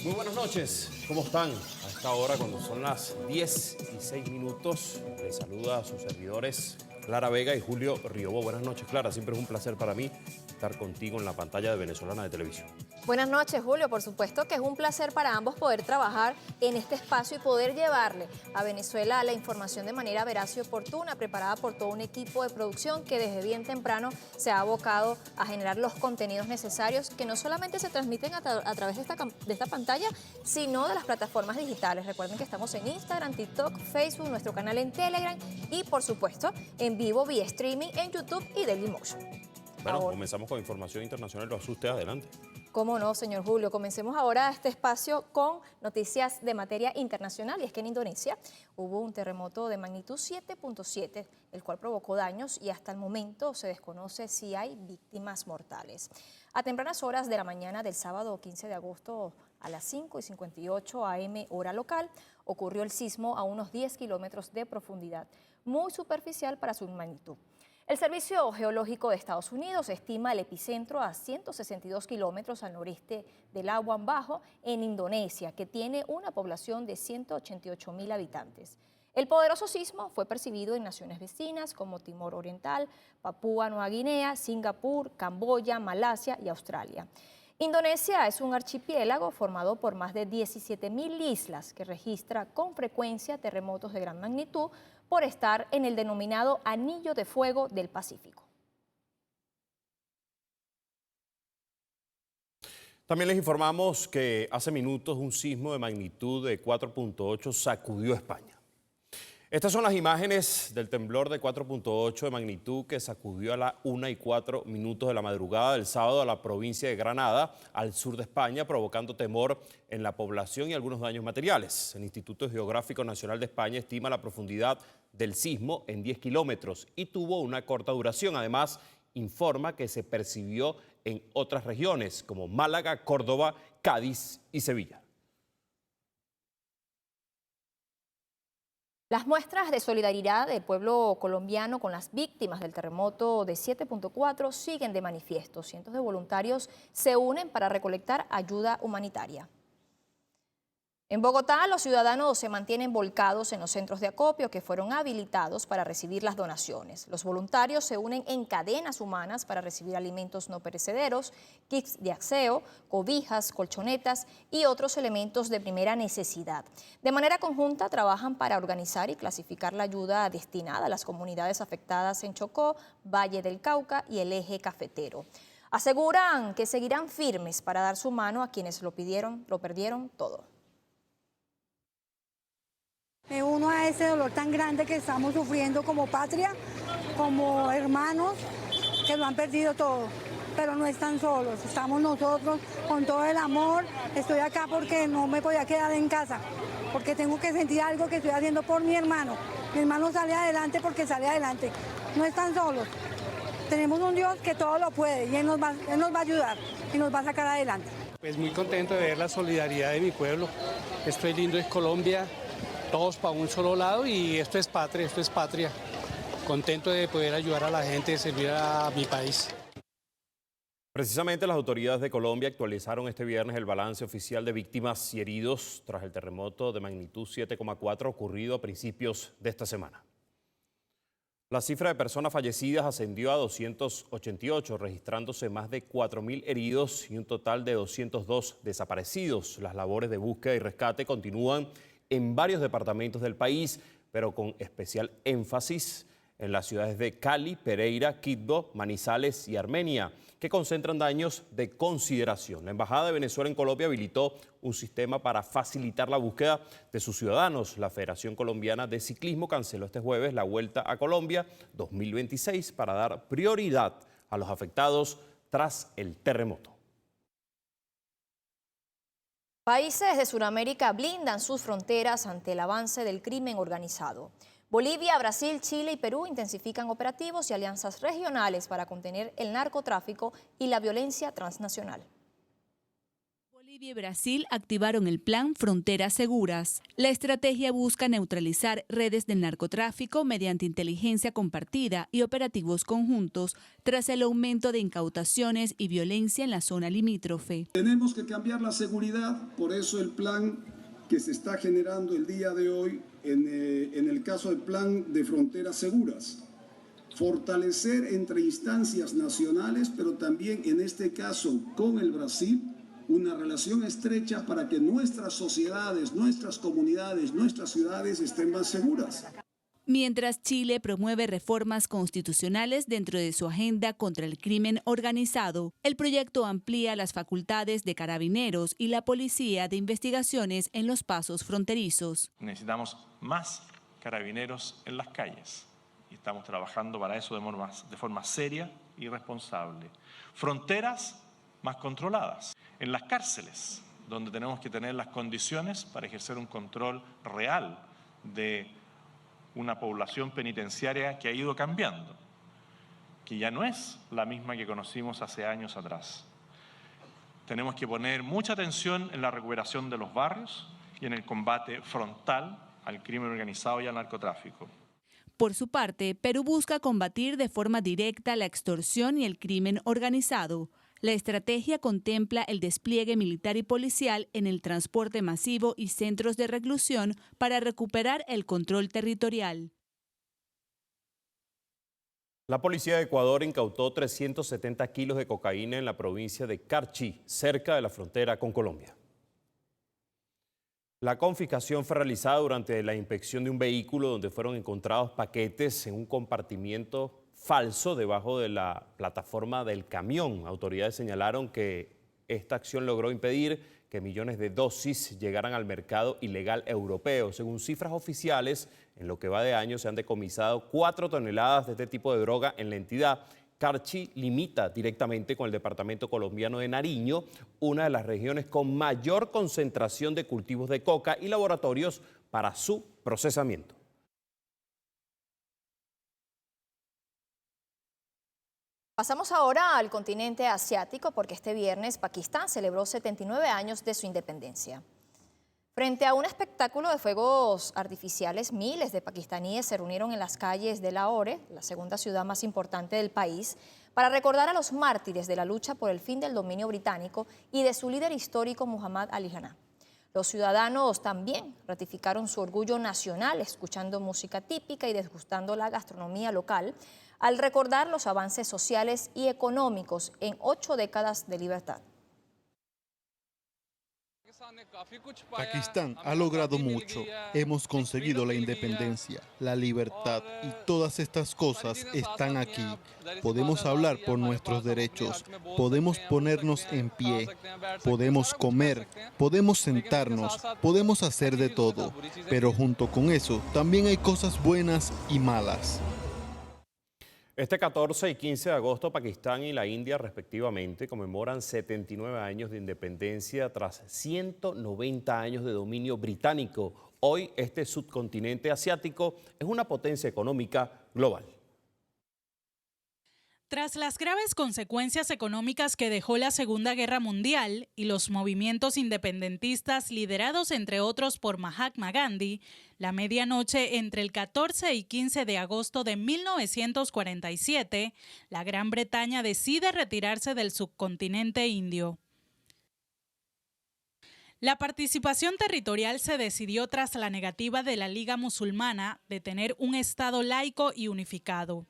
Muy buenas noches, ¿cómo están? A esta hora, cuando son las 10:06, les saluda a sus servidores Clara Vega y Julio Riobó. Buenas noches, Clara, siempre es un placer para mí estar contigo en la pantalla de Venezolana de Televisión. Buenas noches, Julio. Por supuesto que es un placer para ambos poder trabajar en este espacio y poder llevarle a Venezuela la información de manera veraz y oportuna, preparada por todo un equipo de producción que desde bien temprano se ha abocado a generar los contenidos necesarios que no solamente se transmiten a través de esta pantalla, sino de las plataformas digitales. Recuerden que estamos en Instagram, TikTok, Facebook, nuestro canal en Telegram y, por supuesto, en vivo vía streaming en YouTube y Dailymotion. Bueno, comenzamos con información internacional. Lo hace usted, adelante. ¿Cómo no, señor Julio? Comencemos ahora este espacio con noticias de materia internacional, y es que en Indonesia hubo un terremoto de magnitud 7.7, el cual provocó daños y hasta el momento se desconoce si hay víctimas mortales. A tempranas horas de la mañana del sábado 15 de agosto a las 5:58 am hora local, ocurrió el sismo a unos 10 kilómetros de profundidad, muy superficial para su magnitud. El Servicio Geológico de Estados Unidos estima el epicentro a 162 kilómetros al noreste del Labuan Bajo, en Indonesia, que tiene una población de 188.000 habitantes. El poderoso sismo fue percibido en naciones vecinas como Timor Oriental, Papúa Nueva Guinea, Singapur, Camboya, Malasia y Australia. Indonesia es un archipiélago formado por más de 17.000 islas que registra con frecuencia terremotos de gran magnitud por estar en el denominado Anillo de Fuego del Pacífico. También les informamos que hace minutos un sismo de magnitud de 4.8 sacudió España. Estas son las imágenes del temblor de 4.8 de magnitud que sacudió a las 1:04 de la madrugada del sábado a la provincia de Granada, al sur de España, provocando temor en la población y algunos daños materiales. El Instituto Geográfico Nacional de España estima la profundidad del sismo en 10 kilómetros y tuvo una corta duración. Además, informa que se percibió en otras regiones como Málaga, Córdoba, Cádiz y Sevilla. Las muestras de solidaridad del pueblo colombiano con las víctimas del terremoto de 7.4 siguen de manifiesto. Cientos de voluntarios se unen para recolectar ayuda humanitaria. En Bogotá, los ciudadanos se mantienen volcados en los centros de acopio que fueron habilitados para recibir las donaciones. Los voluntarios se unen en cadenas humanas para recibir alimentos no perecederos, kits de aseo, cobijas, colchonetas y otros elementos de primera necesidad. De manera conjunta trabajan para organizar y clasificar la ayuda destinada a las comunidades afectadas en Chocó, Valle del Cauca y el Eje Cafetero. Aseguran que seguirán firmes para dar su mano a quienes lo perdieron todo. Me uno a ese dolor tan grande que estamos sufriendo como patria, como hermanos que lo han perdido todo, pero no están solos, estamos nosotros con todo el amor. Estoy acá porque no me podía quedar en casa, porque tengo que sentir algo que estoy haciendo por mi hermano. Mi hermano sale adelante porque sale adelante, no están solos. Tenemos un Dios que todo lo puede y Él nos va a ayudar y nos va a sacar adelante. Pues muy contento de ver la solidaridad de mi pueblo. Esto es lindo, es Colombia. Todos para un solo lado y esto es patria, esto es patria. Contento de poder ayudar a la gente, servir a mi país. Precisamente las autoridades de Colombia actualizaron este viernes el balance oficial de víctimas y heridos tras el terremoto de magnitud 7,4 ocurrido a principios de esta semana. La cifra de personas fallecidas ascendió a 288, registrándose más de 4.000 heridos y un total de 202 desaparecidos. Las labores de búsqueda y rescate continúan en varios departamentos del país, pero con especial énfasis en las ciudades de Cali, Pereira, Quibdó, Manizales y Armenia, que concentran daños de consideración. La Embajada de Venezuela en Colombia habilitó un sistema para facilitar la búsqueda de sus ciudadanos. La Federación Colombiana de Ciclismo canceló este jueves la Vuelta a Colombia 2026 para dar prioridad a los afectados tras el terremoto. Países de Sudamérica blindan sus fronteras ante el avance del crimen organizado. Bolivia, Brasil, Chile y Perú intensifican operativos y alianzas regionales para contener el narcotráfico y la violencia transnacional. Bolivia y Brasil activaron el plan Fronteras Seguras. La estrategia busca neutralizar redes del narcotráfico mediante inteligencia compartida y operativos conjuntos tras el aumento de incautaciones y violencia en la zona limítrofe. Tenemos que cambiar la seguridad, por eso el plan que se está generando el día de hoy en el caso del plan de Fronteras Seguras. Fortalecer entre instancias nacionales, pero también en este caso con el Brasil, una relación estrecha para que nuestras sociedades, nuestras comunidades, nuestras ciudades estén más seguras. Mientras Chile promueve reformas constitucionales dentro de su agenda contra el crimen organizado, el proyecto amplía las facultades de carabineros y la policía de investigaciones en los pasos fronterizos. Necesitamos más carabineros en las calles y estamos trabajando para eso de forma seria y responsable. Fronteras más controladas. En las cárceles, donde tenemos que tener las condiciones para ejercer un control real de una población penitenciaria que ha ido cambiando, que ya no es la misma que conocimos hace años atrás. Tenemos que poner mucha atención en la recuperación de los barrios y en el combate frontal al crimen organizado y al narcotráfico. Por su parte, Perú busca combatir de forma directa la extorsión y el crimen organizado. La estrategia contempla el despliegue militar y policial en el transporte masivo y centros de reclusión para recuperar el control territorial. La policía de Ecuador incautó 370 kilos de cocaína en la provincia de Carchi, cerca de la frontera con Colombia. La confiscación fue realizada durante la inspección de un vehículo donde fueron encontrados paquetes en un compartimiento falso debajo de la plataforma del camión. Autoridades señalaron que esta acción logró impedir que millones de dosis llegaran al mercado ilegal europeo. Según cifras oficiales, en lo que va de año se han decomisado 4 toneladas de este tipo de droga en la entidad. Carchi limita directamente con el departamento colombiano de Nariño, una de las regiones con mayor concentración de cultivos de coca y laboratorios para su procesamiento. Pasamos ahora al continente asiático porque este viernes Pakistán celebró 79 años de su independencia. Frente a un espectáculo de fuegos artificiales, miles de pakistaníes se reunieron en las calles de Lahore, la segunda ciudad más importante del país, para recordar a los mártires de la lucha por el fin del dominio británico y de su líder histórico Muhammad Ali Jinnah. Los ciudadanos también ratificaron su orgullo nacional escuchando música típica y degustando la gastronomía local al recordar los avances sociales y económicos en 8 décadas de libertad. Pakistán ha logrado mucho. Hemos conseguido la independencia, la libertad y todas estas cosas están aquí. Podemos hablar por nuestros derechos, podemos ponernos en pie, podemos comer, podemos sentarnos, podemos hacer de todo. Pero junto con eso también hay cosas buenas y malas. Este 14 y 15 de agosto, Pakistán y la India, respectivamente, conmemoran 79 años de independencia tras 190 años de dominio británico. Hoy, este subcontinente asiático es una potencia económica global. Tras las graves consecuencias económicas que dejó la Segunda Guerra Mundial y los movimientos independentistas liderados entre otros por Mahatma Gandhi, la medianoche entre el 14 y 15 de agosto de 1947, la Gran Bretaña decide retirarse del subcontinente indio. La participación territorial se decidió tras la negativa de la Liga Musulmana de tener un Estado laico y unificado.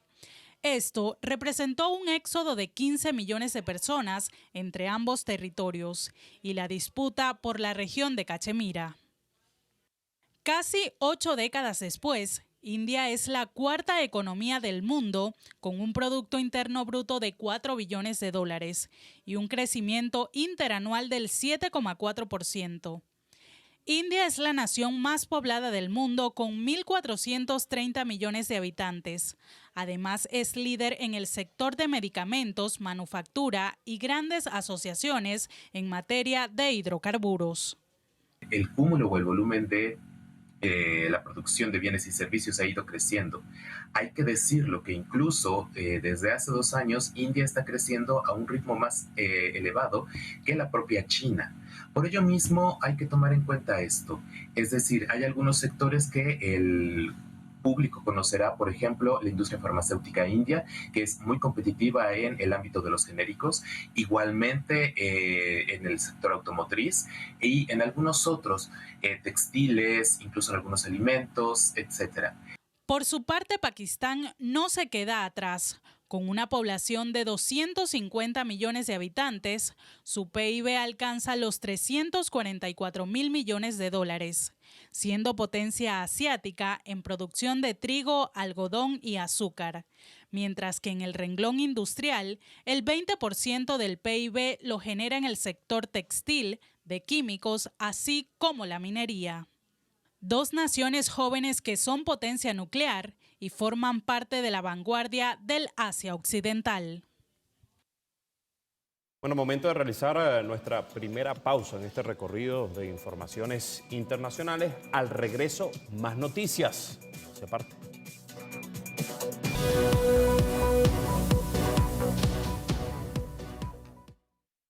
Esto representó un éxodo de 15 millones de personas entre ambos territorios y la disputa por la región de Cachemira. Casi 8 décadas después, India es la cuarta economía del mundo con un Producto Interno Bruto de 4 billones de dólares y un crecimiento interanual del 7,4%. India es la nación más poblada del mundo con 1.430 millones de habitantes. Además, es líder en el sector de medicamentos, manufactura y grandes asociaciones en materia de hidrocarburos. El cúmulo o el volumen de la producción de bienes y servicios ha ido creciendo. Hay que decirlo que incluso desde hace 2 años India está creciendo a un ritmo más elevado que la propia China. Por ello mismo hay que tomar en cuenta esto. Es decir, hay algunos sectores que el público conocerá, por ejemplo, la industria farmacéutica india, que es muy competitiva en el ámbito de los genéricos, igualmente en el sector automotriz y en algunos otros, textiles, incluso en algunos alimentos, etcétera. Por su parte, Pakistán no se queda atrás. Con una población de 250 millones de habitantes, su PIB alcanza los 344.000 millones de dólares, siendo potencia asiática en producción de trigo, algodón y azúcar, mientras que en el renglón industrial, el 20% del PIB lo genera en el sector textil, de químicos, así como la minería. Dos naciones jóvenes que son potencia nuclear y forman parte de la vanguardia del Asia Occidental. Bueno, momento de realizar nuestra primera pausa en este recorrido de informaciones internacionales. Al regreso, más noticias. Se parte.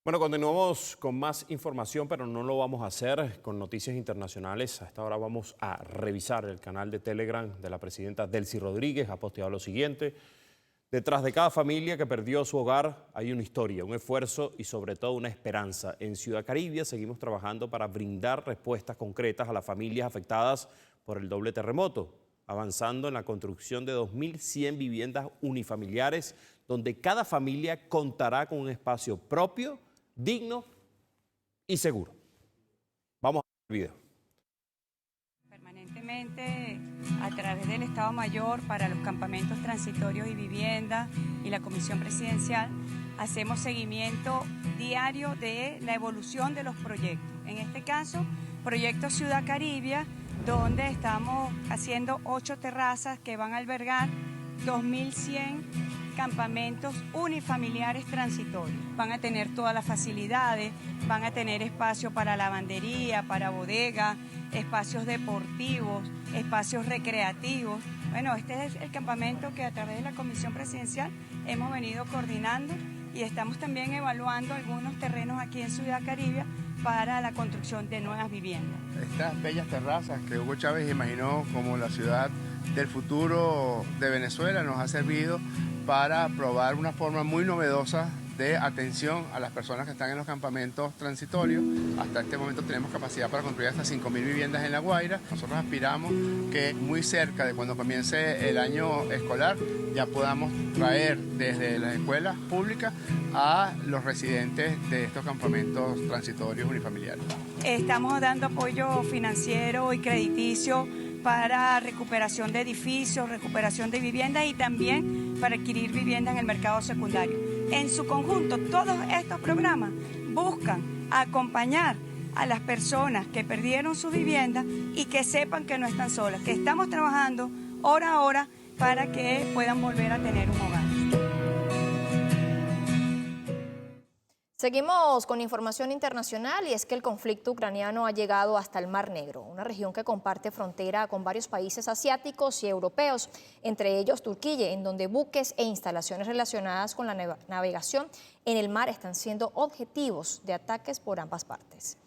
Bueno, continuamos con más información, pero no lo vamos a hacer con noticias internacionales. A esta hora vamos a revisar el canal de Telegram de la presidenta Delcy Rodríguez. Ha posteado lo siguiente: detrás de cada familia que perdió su hogar hay una historia, un esfuerzo y sobre todo una esperanza. En Ciudad Caribia seguimos trabajando para brindar respuestas concretas a las familias afectadas por el doble terremoto, avanzando en la construcción de 2.100 viviendas unifamiliares, donde cada familia contará con un espacio propio, digno y seguro. Vamos al video. Permanentemente, a través del Estado Mayor para los campamentos transitorios y vivienda y la Comisión Presidencial, hacemos seguimiento diario de la evolución de los proyectos. En este caso, Proyecto Ciudad Caribia, donde estamos haciendo 8 terrazas que van a albergar 2.100 campamentos unifamiliares transitorios. Van a tener todas las facilidades, van a tener espacio para lavandería, para bodega, espacios deportivos, espacios recreativos. Bueno, este es el campamento que a través de la Comisión Presidencial hemos venido coordinando y estamos también evaluando algunos terrenos aquí en Ciudad Caribia para la construcción de nuevas viviendas. Estas bellas terrazas que Hugo Chávez imaginó como la ciudad del futuro de Venezuela nos ha servido para probar una forma muy novedosa de atención a las personas que están en los campamentos transitorios. Hasta este momento tenemos capacidad para construir hasta 5.000 viviendas en La Guaira. Nosotros aspiramos que muy cerca de cuando comience el año escolar ya podamos traer desde las escuelas públicas a los residentes de estos campamentos transitorios unifamiliares. Estamos dando apoyo financiero y crediticio para recuperación de edificios, recuperación de viviendas y también para adquirir vivienda en el mercado secundario. En su conjunto, todos estos programas buscan acompañar a las personas que perdieron su vivienda y que sepan que no están solas, que estamos trabajando hora a hora para que puedan volver a tener un hogar. Seguimos con información internacional y es que el conflicto ucraniano ha llegado hasta el Mar Negro, una región que comparte frontera con varios países asiáticos y europeos, entre ellos Turquía, en donde buques e instalaciones relacionadas con la navegación en el mar están siendo objetivos de ataques por ambas partes.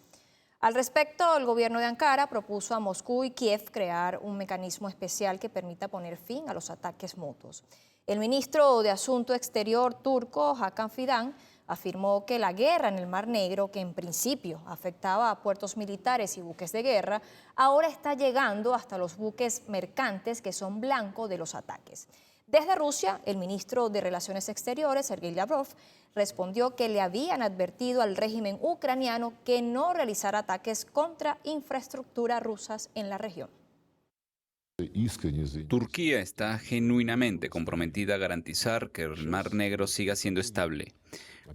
Al respecto, el gobierno de Ankara propuso a Moscú y Kiev crear un mecanismo especial que permita poner fin a los ataques mutuos. El ministro de Asunto Exterior turco, Hakan Fidan, afirmó que la guerra en el Mar Negro, que en principio afectaba a puertos militares y buques de guerra, ahora está llegando hasta los buques mercantes que son blanco de los ataques. Desde Rusia, el ministro de Relaciones Exteriores, Sergei Lavrov, respondió que le habían advertido al régimen ucraniano que no realizara ataques contra infraestructuras rusas en la región. Turquía está genuinamente comprometida a garantizar que el Mar Negro siga siendo estable.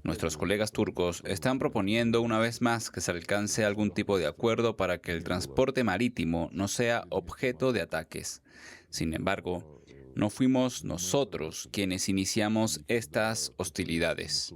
Nuestros colegas turcos están proponiendo una vez más que se alcance algún tipo de acuerdo para que el transporte marítimo no sea objeto de ataques. Sin embargo, no fuimos nosotros quienes iniciamos estas hostilidades.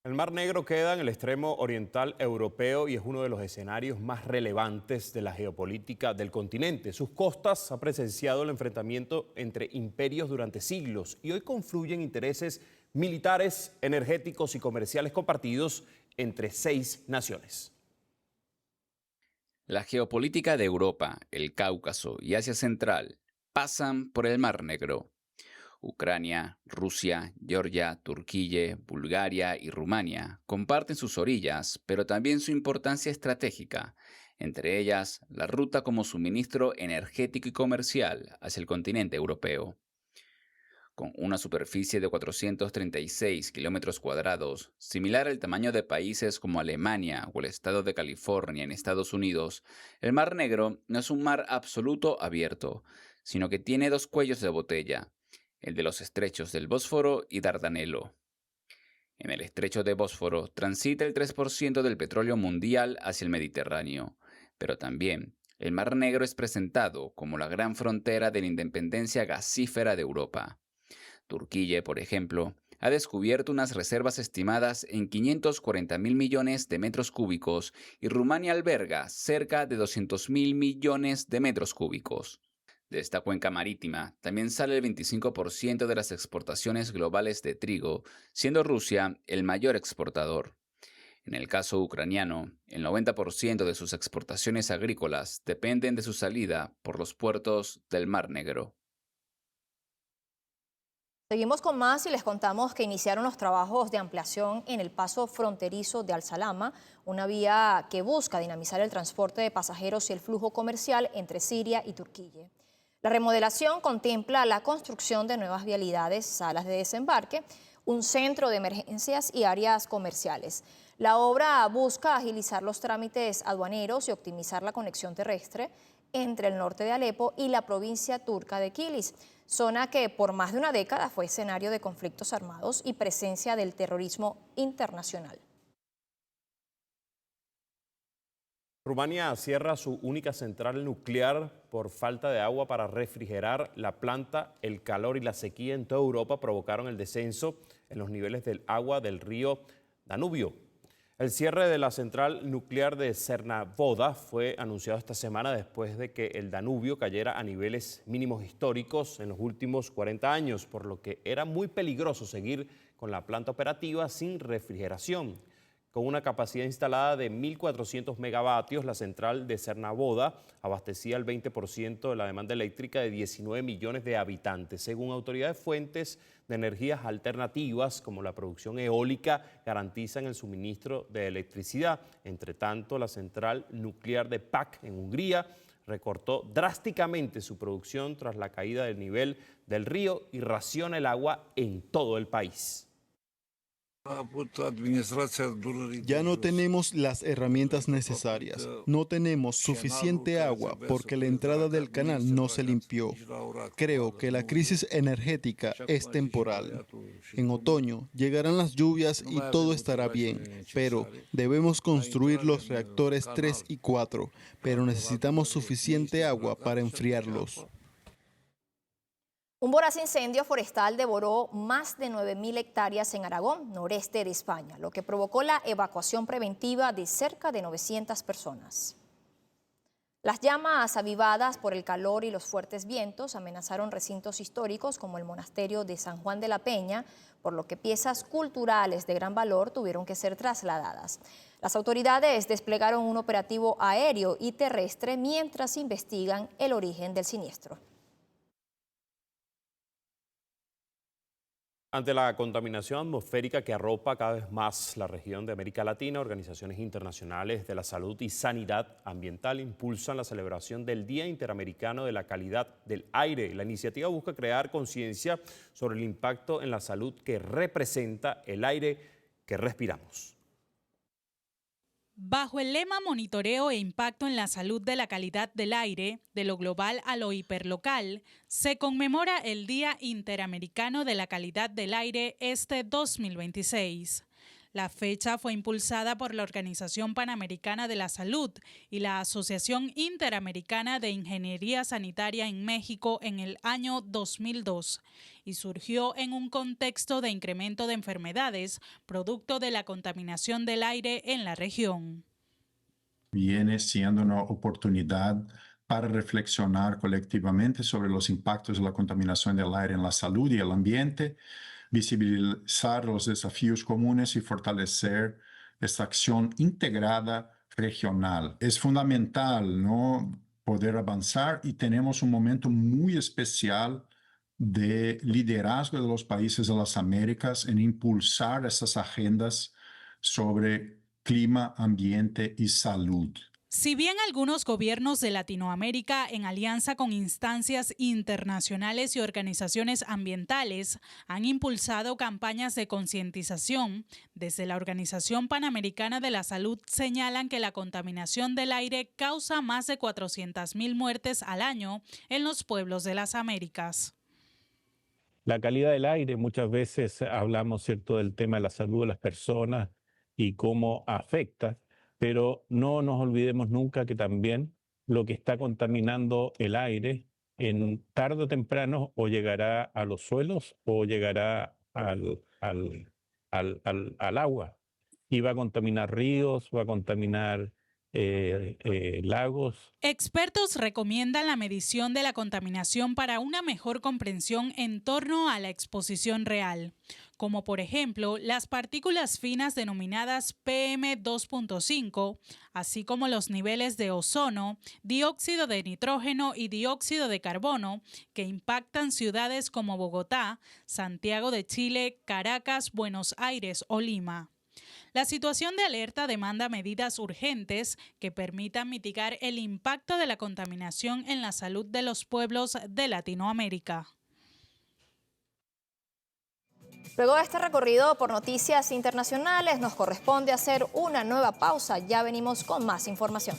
El Mar Negro queda en el extremo oriental europeo y es uno de los escenarios más relevantes de la geopolítica del continente. Sus costas han presenciado el enfrentamiento entre imperios durante siglos y hoy confluyen intereses militares, energéticos y comerciales compartidos entre 6 naciones. La geopolítica de Europa, el Cáucaso y Asia Central pasan por el Mar Negro. Ucrania, Rusia, Georgia, Turquía, Bulgaria y Rumania comparten sus orillas, pero también su importancia estratégica, entre ellas la ruta como suministro energético y comercial hacia el continente europeo. Con una superficie de 436 kilómetros cuadrados, similar al tamaño de países como Alemania o el estado de California en Estados Unidos, el Mar Negro no es un mar absoluto abierto, sino que tiene dos cuellos de botella, el de los estrechos del Bósforo y Dardanelo. En el estrecho de Bósforo transita el 3% del petróleo mundial hacia el Mediterráneo, pero también el Mar Negro es presentado como la gran frontera de la independencia gasífera de Europa. Turquía, por ejemplo, ha descubierto unas reservas estimadas en 540.000 millones de metros cúbicos y Rumania alberga cerca de 200.000 millones de metros cúbicos. De esta cuenca marítima también sale el 25% de las exportaciones globales de trigo, siendo Rusia el mayor exportador. En el caso ucraniano, el 90% de sus exportaciones agrícolas dependen de su salida por los puertos del Mar Negro. Seguimos con más y les contamos que iniciaron los trabajos de ampliación en el paso fronterizo de Al-Salama, una vía que busca dinamizar el transporte de pasajeros y el flujo comercial entre Siria y Turquía. La remodelación contempla la construcción de nuevas vialidades, salas de desembarque, un centro de emergencias y áreas comerciales. La obra busca agilizar los trámites aduaneros y optimizar la conexión terrestre entre el norte de Alepo y la provincia turca de Kilis, zona que por más de una década fue escenario de conflictos armados y presencia del terrorismo internacional. Rumania cierra su única central nuclear por falta de agua para refrigerar la planta. El calor y la sequía en toda Europa provocaron el descenso en los niveles del agua del río Danubio. El cierre de la central nuclear de Cernavoda fue anunciado esta semana después de que el Danubio cayera a niveles mínimos históricos en los últimos 40 años, por lo que era muy peligroso seguir con la planta operativa sin refrigeración. Con una capacidad instalada de 1.400 megavatios, la central de Cernavoda abastecía el 20% de la demanda eléctrica de 19 millones de habitantes. Según autoridades, fuentes de energías alternativas como la producción eólica garantizan el suministro de electricidad. Entre tanto, la central nuclear de Pak en Hungría recortó drásticamente su producción tras la caída del nivel del río y raciona el agua en todo el país. Ya no tenemos las herramientas necesarias, no tenemos suficiente agua porque la entrada del canal no se limpió. Creo que la crisis energética es temporal. En otoño llegarán las lluvias y todo estará bien, pero debemos construir los reactores 3 y 4, pero necesitamos suficiente agua para enfriarlos. Un voraz incendio forestal devoró más de 9.000 hectáreas en Aragón, noreste de España, lo que provocó la evacuación preventiva de cerca de 900 personas. Las llamas avivadas por el calor y los fuertes vientos amenazaron recintos históricos como el monasterio de San Juan de la Peña, por lo que piezas culturales de gran valor tuvieron que ser trasladadas. Las autoridades desplegaron un operativo aéreo y terrestre mientras investigan el origen del siniestro. Ante la contaminación atmosférica que arropa cada vez más la región de América Latina, organizaciones internacionales de la salud y sanidad ambiental impulsan la celebración del Día Interamericano de la Calidad del Aire. La iniciativa busca crear conciencia sobre el impacto en la salud que representa el aire que respiramos. Bajo el lema Monitoreo e Impacto en la Salud de la Calidad del Aire, de lo global a lo hiperlocal, se conmemora el Día Interamericano de la Calidad del Aire este 2026. La fecha fue impulsada por la Organización Panamericana de la Salud y la Asociación Interamericana de Ingeniería Sanitaria en México en el año 2002 y surgió en un contexto de incremento de enfermedades producto de la contaminación del aire en la región. Viene siendo una oportunidad para reflexionar colectivamente sobre los impactos de la contaminación del aire en la salud y el ambiente, visibilizar los desafíos comunes y fortalecer esta acción integrada regional. Es fundamental, ¿no?, poder avanzar, y tenemos un momento muy especial de liderazgo de los países de las Américas en impulsar estas agendas sobre clima, ambiente y salud. Si bien algunos gobiernos de Latinoamérica, en alianza con instancias internacionales y organizaciones ambientales, han impulsado campañas de concientización, desde la Organización Panamericana de la Salud señalan que la contaminación del aire causa más de 400.000 muertes al año en los pueblos de las Américas. La calidad del aire, muchas veces hablamos, ¿cierto?, del tema de la salud de las personas y cómo afecta, pero no nos olvidemos nunca que también lo que está contaminando el aire, en tarde o temprano, o llegará a los suelos o llegará al agua, y va a contaminar ríos, va a contaminar lagos. Expertos recomiendan la medición de la contaminación para una mejor comprensión en torno a la exposición real, como por ejemplo las partículas finas denominadas PM2.5, así como los niveles de ozono, dióxido de nitrógeno y dióxido de carbono que impactan ciudades como Bogotá, Santiago de Chile, Caracas, Buenos Aires o Lima. La situación de alerta demanda medidas urgentes que permitan mitigar el impacto de la contaminación en la salud de los pueblos de Latinoamérica. Luego de este recorrido por noticias internacionales, nos corresponde hacer una nueva pausa. Ya venimos con más información.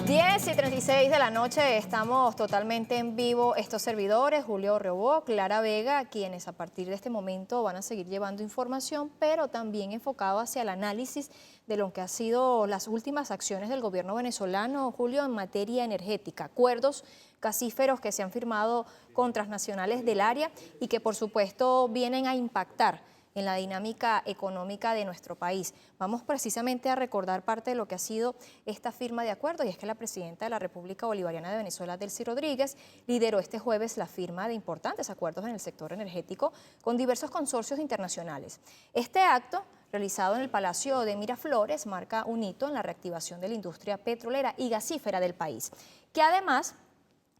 10:36 de la noche, estamos totalmente en vivo, estos servidores, Julio Reobó, Clara Vega, quienes a partir de este momento van a seguir llevando información, pero también enfocado hacia el análisis de lo que han sido las últimas acciones del gobierno venezolano, Julio, en materia energética, acuerdos casíferos que se han firmado con transnacionales del área y que por supuesto vienen a impactar en la dinámica económica de nuestro país. Vamos precisamente a recordar parte de lo que ha sido esta firma de acuerdo, y es que la presidenta de la República Bolivariana de Venezuela, Delcy Rodríguez, lideró este jueves la firma de importantes acuerdos en el sector energético con diversos consorcios internacionales. Este acto, realizado en el Palacio de Miraflores, marca un hito en la reactivación de la industria petrolera y gasífera del país, que además,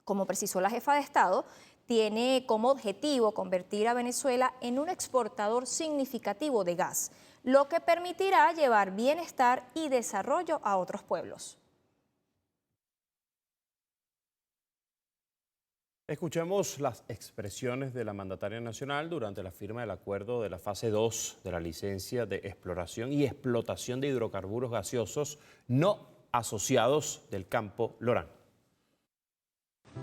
como precisó la jefa de Estado, tiene como objetivo convertir a Venezuela en un exportador significativo de gas, lo que permitirá llevar bienestar y desarrollo a otros pueblos. Escuchemos las expresiones de la mandataria nacional durante la firma del acuerdo de la fase 2 de la licencia de exploración y explotación de hidrocarburos gaseosos no asociados del campo Lorán.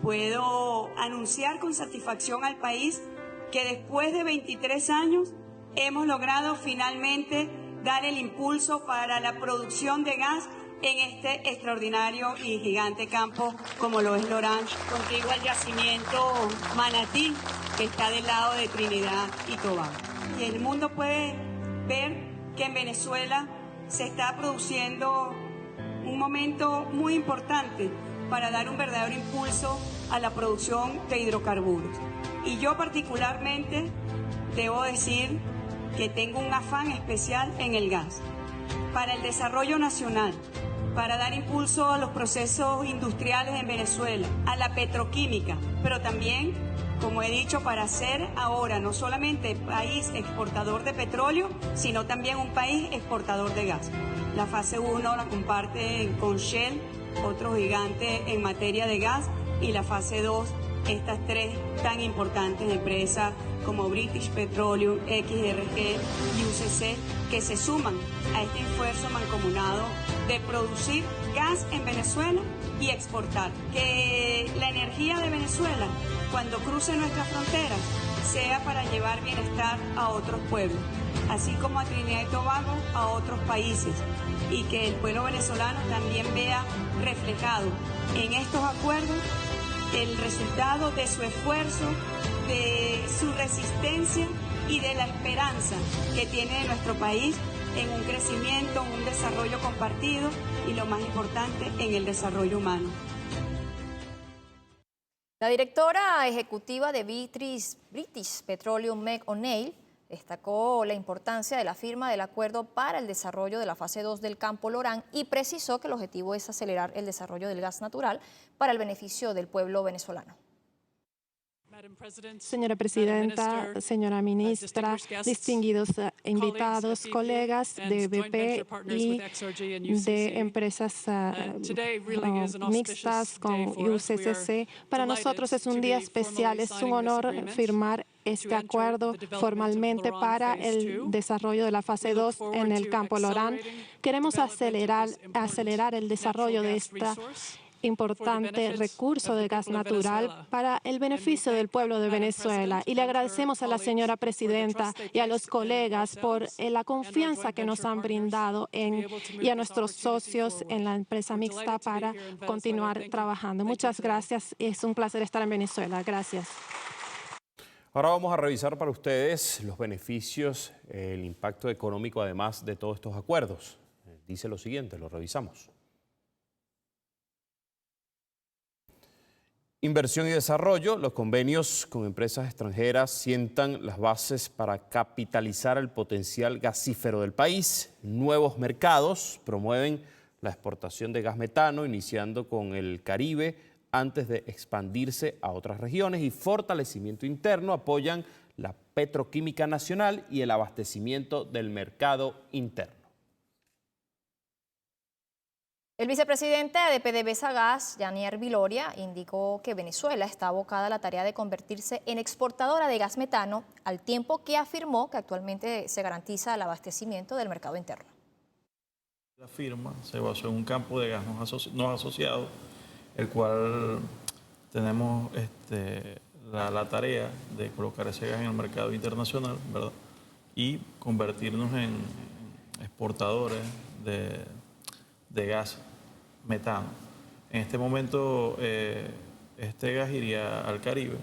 Puedo anunciar con satisfacción al país que después de 23 años hemos logrado finalmente dar el impulso para la producción de gas en este extraordinario y gigante campo como lo es Lorán, contiguo al yacimiento Manatí, que está del lado de Trinidad y Tobago. Y el mundo puede ver que en Venezuela se está produciendo un momento muy importante para dar un verdadero impulso a la producción de hidrocarburos. Y yo particularmente debo decir que tengo un afán especial en el gas, para el desarrollo nacional, para dar impulso a los procesos industriales en Venezuela, a la petroquímica, pero también, como he dicho, para ser ahora no solamente país exportador de petróleo, sino también un país exportador de gas. La fase 1 la comparten con Shell, otro gigante en materia de gas, y la fase 2, estas tres tan importantes empresas como British Petroleum, XRG y UCC, que se suman a este esfuerzo mancomunado de producir gas en Venezuela y exportar. Que la energía de Venezuela, cuando cruce nuestras fronteras, sea para llevar bienestar a otros pueblos, así como a Trinidad y Tobago, a otros países, y que el pueblo venezolano también vea reflejado en estos acuerdos el resultado de su esfuerzo, de su resistencia y de la esperanza que tiene nuestro país en un crecimiento, en un desarrollo compartido y, lo más importante, en el desarrollo humano. La directora ejecutiva de British Petroleum, Meg O'Neill, destacó la importancia de la firma del acuerdo para el desarrollo de la fase 2 del campo Lorán y precisó que el objetivo es acelerar el desarrollo del gas natural para el beneficio del pueblo venezolano. Señora Presidenta, señora Ministra, distinguidos invitados, colegas de BP y de empresas mixtas con UCCC, para nosotros es un día especial, es un honor firmar este acuerdo formalmente para el desarrollo de la fase 2 en el campo Lorán. Queremos acelerar el desarrollo de esta importante recurso de gas natural para el beneficio del pueblo de Venezuela. Y le agradecemos a la señora Presidenta y a los colegas por la confianza que nos han brindado y a nuestros socios en la empresa mixta para continuar trabajando. Muchas gracias. Es un placer estar en Venezuela. Gracias. Ahora vamos a revisar para ustedes los beneficios, el impacto económico además de todos estos acuerdos. Dice lo siguiente, lo revisamos. Inversión y desarrollo. Los convenios con empresas extranjeras sientan las bases para capitalizar el potencial gasífero del país. Nuevos mercados promueven la exportación de gas metano, iniciando con el Caribe antes de expandirse a otras regiones. Y fortalecimiento interno apoyan la petroquímica nacional y el abastecimiento del mercado interno. El vicepresidente de PDVSA Gas, Yanier Viloria, indicó que Venezuela está abocada a la tarea de convertirse en exportadora de gas metano, al tiempo que afirmó que actualmente se garantiza el abastecimiento del mercado interno. La firma se basó en un campo de gas no asociado, el cual tenemos la tarea de colocar ese gas en el mercado internacional, ¿verdad? Y convertirnos en exportadores de gas metano. En este momento este gas iría al Caribe,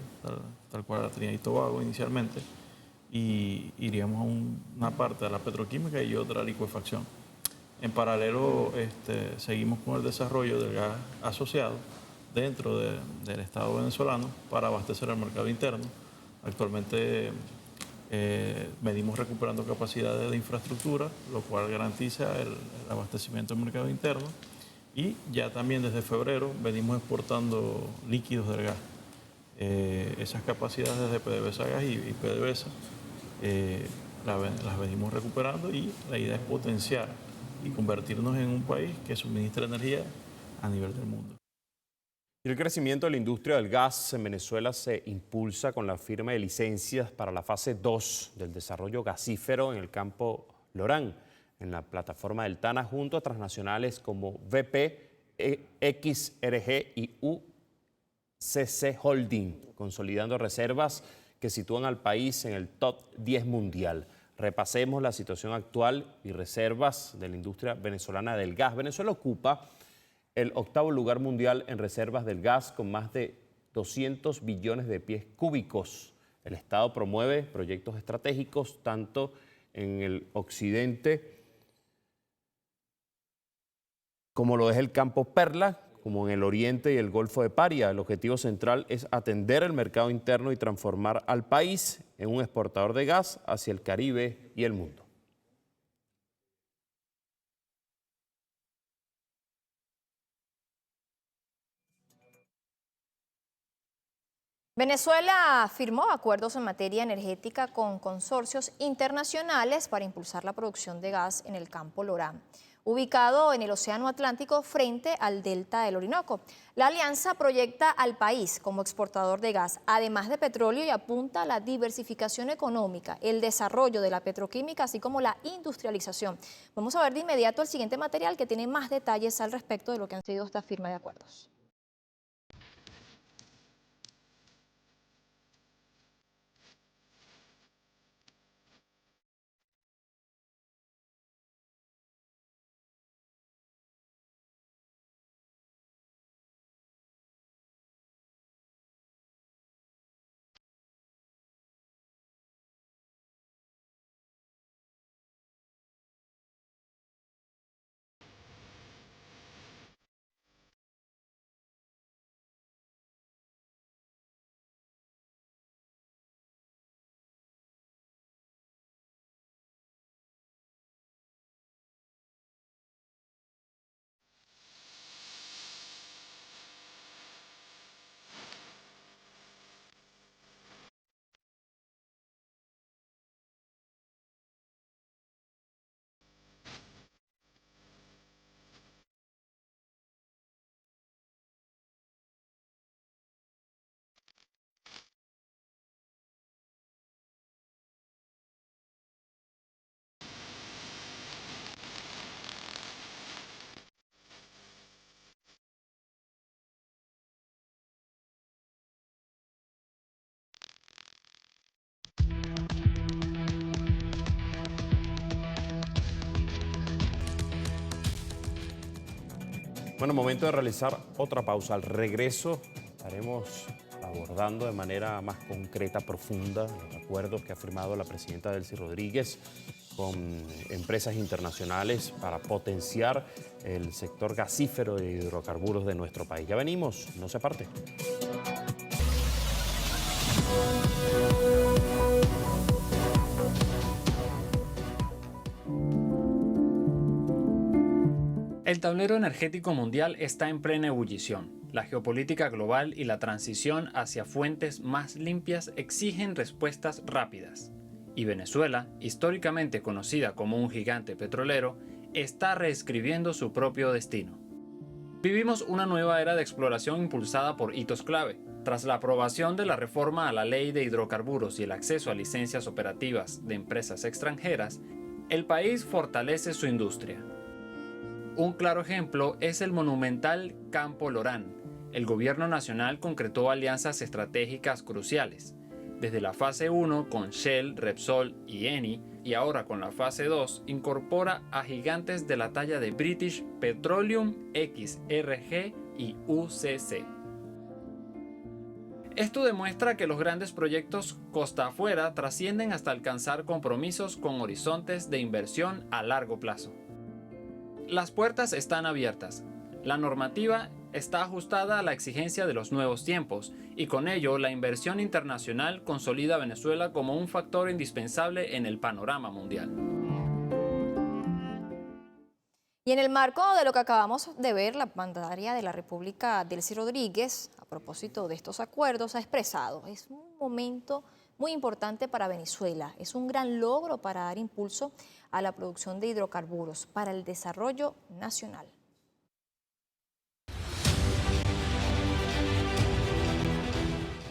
tal cual a Trinidad y Tobago inicialmente, y iríamos a una parte de la petroquímica y otra a licuefacción. En paralelo seguimos con el desarrollo del gas asociado dentro del Estado venezolano para abastecer el mercado interno. Actualmente venimos recuperando capacidades de infraestructura, lo cual garantiza el abastecimiento del mercado interno, y ya también desde febrero venimos exportando líquidos del gas. Esas capacidades de PDVSA Gas y PDVSA las venimos recuperando, y la idea es potenciar y convertirnos en un país que suministra energía a nivel del mundo. El crecimiento de la industria del gas en Venezuela se impulsa con la firma de licencias para la fase 2 del desarrollo gasífero en el campo Lorán, en la plataforma del Tana, junto a transnacionales como BP, XRG y UCC Holding, consolidando reservas que sitúan al país en el top 10 mundial. Repasemos la situación actual y reservas de la industria venezolana del gas. Venezuela ocupa el 8º lugar mundial en reservas del gas, con más de 200 billones de pies cúbicos. El Estado promueve proyectos estratégicos tanto en el occidente como lo es el campo Perla, como en el oriente y el Golfo de Paria. El objetivo central es atender el mercado interno y transformar al país en un exportador de gas hacia el Caribe y el mundo. Venezuela firmó acuerdos en materia energética con consorcios internacionales para impulsar la producción de gas en el campo Lorán, ubicado en el Océano Atlántico frente al delta del Orinoco. La alianza proyecta al país como exportador de gas, además de petróleo, y apunta a la diversificación económica, el desarrollo de la petroquímica, así como la industrialización. Vamos a ver de inmediato el siguiente material que tiene más detalles al respecto de lo que han sido esta firma de acuerdos. Bueno, momento de realizar otra pausa. Al regreso estaremos abordando de manera más concreta, profunda, los acuerdos que ha firmado la presidenta Delcy Rodríguez con empresas internacionales para potenciar el sector gasífero de hidrocarburos de nuestro país. Ya venimos, no se aparte. El tablero energético mundial está en plena ebullición. La geopolítica global y la transición hacia fuentes más limpias exigen respuestas rápidas. Y Venezuela, históricamente conocida como un gigante petrolero, está reescribiendo su propio destino. Vivimos una nueva era de exploración impulsada por hitos clave. Tras la aprobación de la reforma a la Ley de Hidrocarburos y el acceso a licencias operativas de empresas extranjeras, el país fortalece su industria. Un claro ejemplo es el monumental Campo Lorán. El gobierno nacional concretó alianzas estratégicas cruciales, desde la fase 1 con Shell, Repsol y Eni, y ahora con la fase 2 incorpora a gigantes de la talla de British Petroleum, XRG y UCC. Esto demuestra que los grandes proyectos costa afuera trascienden hasta alcanzar compromisos con horizontes de inversión a largo plazo. Las puertas están abiertas. La normativa está ajustada a la exigencia de los nuevos tiempos y con ello la inversión internacional consolida a Venezuela como un factor indispensable en el panorama mundial. Y en el marco de lo que acabamos de ver, la mandataria de la República, Delcy Rodríguez, a propósito de estos acuerdos, ha expresado: es un momento muy importante para Venezuela, es un gran logro para dar impulso a la producción de hidrocarburos, para el desarrollo nacional.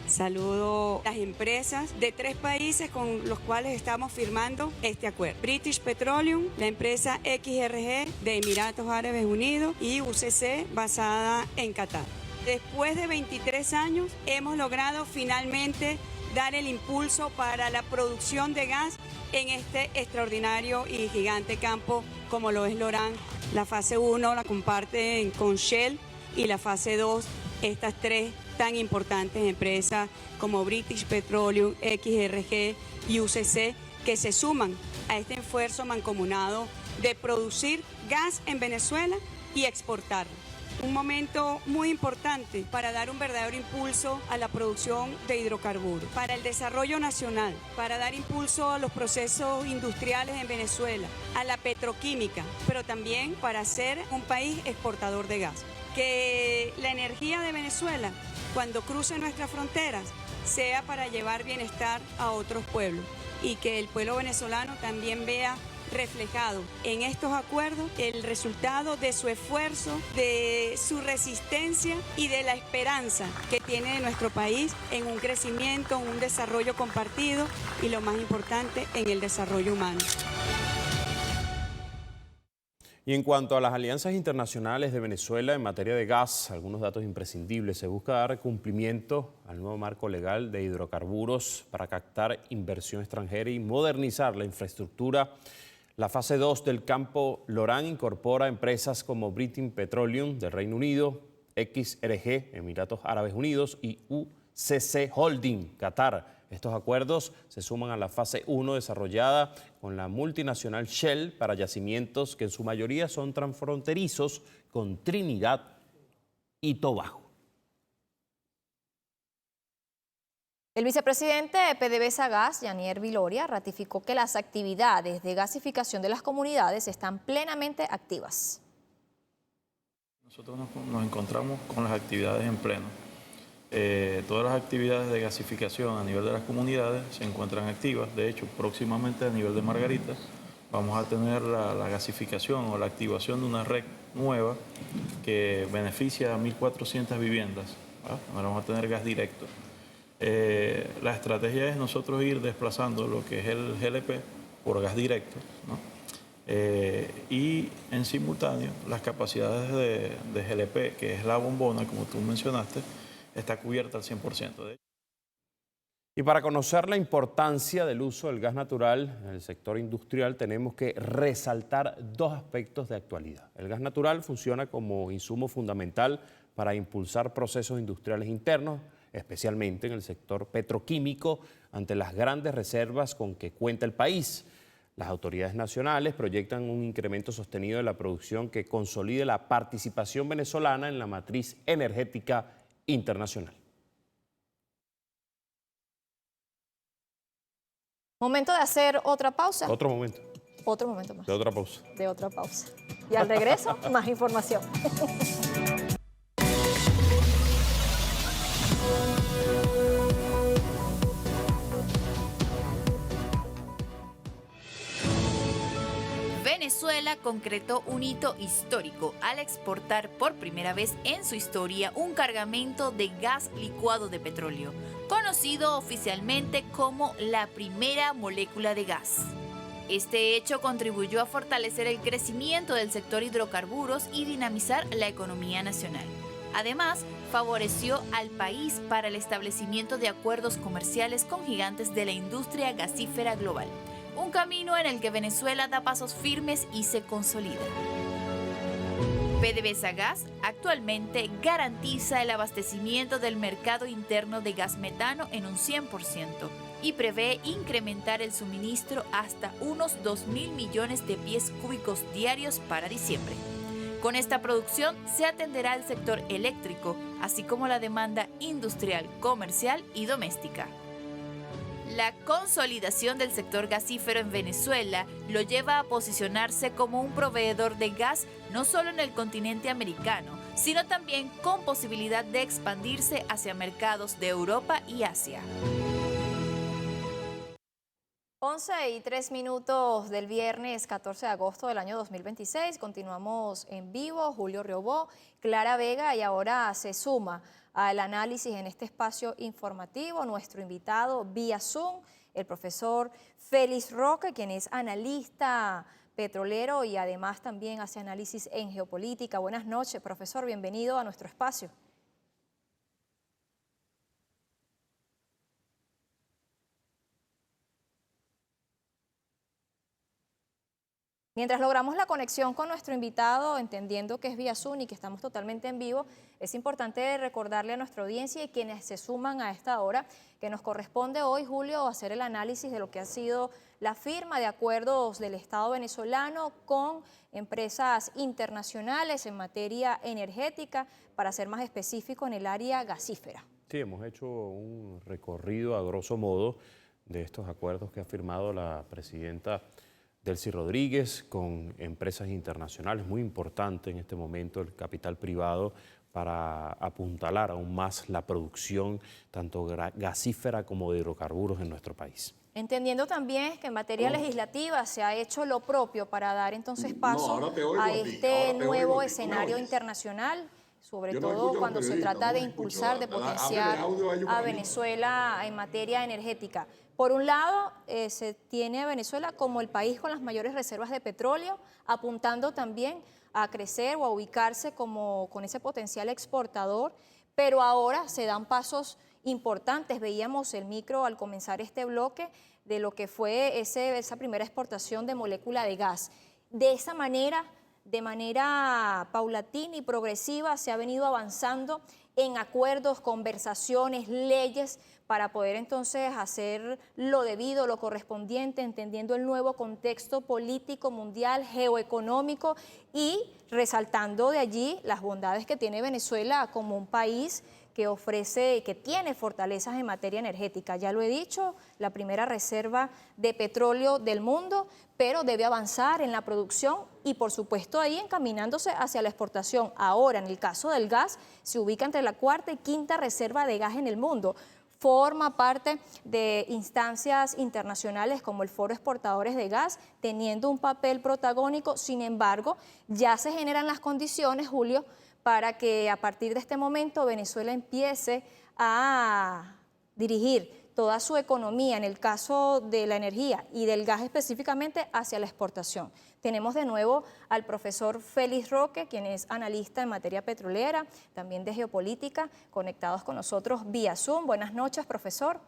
Saludo a las empresas de 3 países con los cuales estamos firmando este acuerdo. British Petroleum, la empresa XRG de Emiratos Árabes Unidos y UCC basada en Qatar. Después de 23 años hemos logrado finalmente dar el impulso para la producción de gas en este extraordinario y gigante campo como lo es Lorán. La fase 1 la comparten con Shell y la fase 2 estas 3 tan importantes empresas como British Petroleum, XRG y UCC, que se suman a este esfuerzo mancomunado de producir gas en Venezuela y exportarlo. Un momento muy importante para dar un verdadero impulso a la producción de hidrocarburos, para el desarrollo nacional, para dar impulso a los procesos industriales en Venezuela, a la petroquímica, pero también para ser un país exportador de gas. Que la energía de Venezuela, cuando cruce nuestras fronteras, sea para llevar bienestar a otros pueblos y que el pueblo venezolano también vea reflejado en estos acuerdos el resultado de su esfuerzo, de su resistencia y de la esperanza que tiene nuestro país en un crecimiento, en un desarrollo compartido y lo más importante, en el desarrollo humano. Y en cuanto a las alianzas internacionales de Venezuela en materia de gas, algunos datos imprescindibles. Se busca dar cumplimiento al nuevo marco legal de hidrocarburos para captar inversión extranjera y modernizar la infraestructura. La fase 2 del campo Lorán incorpora empresas como British Petroleum del Reino Unido, XRG, Emiratos Árabes Unidos y UCC Holding, Qatar. Estos acuerdos se suman a la fase 1 desarrollada con la multinacional Shell para yacimientos que en su mayoría son transfronterizos con Trinidad y Tobago. El vicepresidente de PDVSA Gas, Yanier Viloria, ratificó que las actividades de gasificación de las comunidades están plenamente activas. Nosotros nos encontramos con las actividades en pleno. Todas las actividades de gasificación a nivel de las comunidades se encuentran activas. De hecho, próximamente a nivel de Margarita vamos a tener la gasificación o la activación de una red nueva que beneficia a 1.400 viviendas. Ahora vamos a tener gas directo. La estrategia es nosotros ir desplazando lo que es el GLP por gas directo, ¿no? Y en simultáneo las capacidades de GLP, que es la bombona, como tú mencionaste, está cubierta al 100%. Y para conocer la importancia del uso del gas natural en el sector industrial, tenemos que resaltar dos aspectos de actualidad. El gas natural funciona como insumo fundamental para impulsar procesos industriales internos, especialmente en el sector petroquímico, ante las grandes reservas con que cuenta el país. Las autoridades nacionales proyectan un incremento sostenido de la producción que consolide la participación venezolana en la matriz energética internacional. Momento de hacer otra pausa. Otro momento. Otro momento más. De otra pausa. De otra pausa. Y al regreso, más información. Venezuela concretó un hito histórico al exportar por primera vez en su historia un cargamento de gas licuado de petróleo, conocido oficialmente como la primera molécula de gas. Este hecho contribuyó a fortalecer el crecimiento del sector hidrocarburos y dinamizar la economía nacional. Además, favoreció al país para el establecimiento de acuerdos comerciales con gigantes de la industria gasífera global. Un camino en el que Venezuela da pasos firmes y se consolida. PDVSA Gas actualmente garantiza el abastecimiento del mercado interno de gas metano en un 100% y prevé incrementar el suministro hasta unos 2.000 millones de pies cúbicos diarios para diciembre. Con esta producción se atenderá al sector eléctrico, así como la demanda industrial, comercial y doméstica. La consolidación del sector gasífero en Venezuela lo lleva a posicionarse como un proveedor de gas no solo en el continente americano, sino también con posibilidad de expandirse hacia mercados de Europa y Asia. 11:03 del viernes 14 de agosto del año 2026. Continuamos en vivo. Julio Riobó, Clara Vega y ahora se suma al análisis en este espacio informativo nuestro invitado vía Zoom, el profesor Félix Roque, quien es analista petrolero y además también hace análisis en geopolítica. Buenas noches, profesor, bienvenido a nuestro espacio. Mientras logramos la conexión con nuestro invitado, entendiendo que es vía Zoom y que estamos totalmente en vivo, es importante recordarle a nuestra audiencia y quienes se suman a esta hora que nos corresponde hoy, Julio, hacer el análisis de lo que ha sido la firma de acuerdos del Estado venezolano con empresas internacionales en materia energética, para ser más específico en el área gasífera. Sí, hemos hecho un recorrido a grosso modo de estos acuerdos que ha firmado la presidenta Delcy Rodríguez con empresas internacionales, muy importante en este momento el capital privado para apuntalar aún más la producción tanto gasífera como de hidrocarburos en nuestro país. Entendiendo también que en materia legislativa se ha hecho lo propio para dar entonces paso a este nuevo escenario internacional, sobre todo cuando se trata de impulsar, de potenciar a Venezuela en materia energética. Por un lado, se tiene a Venezuela como el país con las mayores reservas de petróleo, apuntando también a crecer o a ubicarse como con ese potencial exportador, pero ahora se dan pasos importantes. Veíamos el micro al comenzar este bloque de lo que fue esa primera exportación de molécula de gas. De esa manera, de manera paulatina y progresiva, se ha venido avanzando en acuerdos, conversaciones, leyes, para poder entonces hacer lo debido, lo correspondiente, entendiendo el nuevo contexto político mundial, geoeconómico y resaltando de allí las bondades que tiene Venezuela como un país que ofrece, que tiene fortalezas en materia energética. Ya lo he dicho, la primera reserva de petróleo del mundo, pero debe avanzar en la producción y por supuesto ahí encaminándose hacia la exportación. Ahora, en el caso del gas, se ubica entre la cuarta y quinta reserva de gas en el mundo. Forma parte de instancias internacionales como el Foro Exportadores de Gas, teniendo un papel protagónico. Sin embargo, ya se generan las condiciones, Julio, para que a partir de este momento Venezuela empiece a dirigir toda su economía, en el caso de la energía y del gas específicamente, hacia la exportación. Tenemos de nuevo al profesor Félix Roque, quien es analista en materia petrolera, también de geopolítica, conectados con nosotros vía Zoom. Buenas noches, profesor.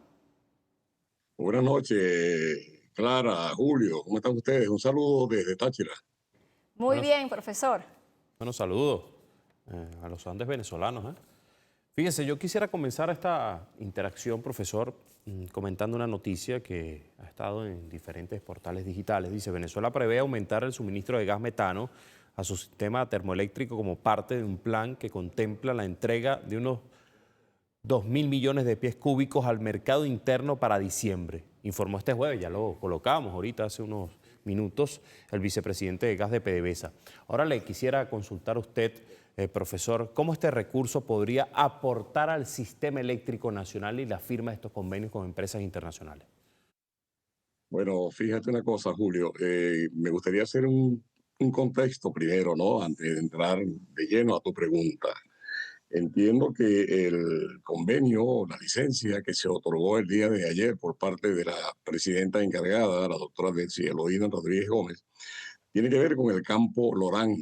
Buenas noches, Clara, Julio, ¿cómo están ustedes? Un saludo desde Táchira. Muy bien, profesor. Bueno, saludos a los Andes venezolanos. Fíjense, yo quisiera comenzar esta interacción, profesor, comentando una noticia que ha estado en diferentes portales digitales. Dice, Venezuela prevé aumentar el suministro de gas metano a su sistema termoeléctrico como parte de un plan que contempla la entrega de unos 2.000 millones de pies cúbicos al mercado interno para diciembre. Informó este jueves, ya lo colocamos ahorita hace unos minutos, el vicepresidente de Gas de PDVSA. Ahora le quisiera consultar a usted, profesor, ¿cómo este recurso podría aportar al sistema eléctrico nacional y la firma de estos convenios con empresas internacionales? Bueno, fíjate una cosa, Julio, me gustaría hacer un contexto primero, ¿no? Antes de entrar de lleno a tu pregunta. Entiendo que el convenio, la licencia que se otorgó el día de ayer por parte de la presidenta encargada, la doctora Delcy Eloína Rodríguez Gómez, tiene que ver con el campo Lorán.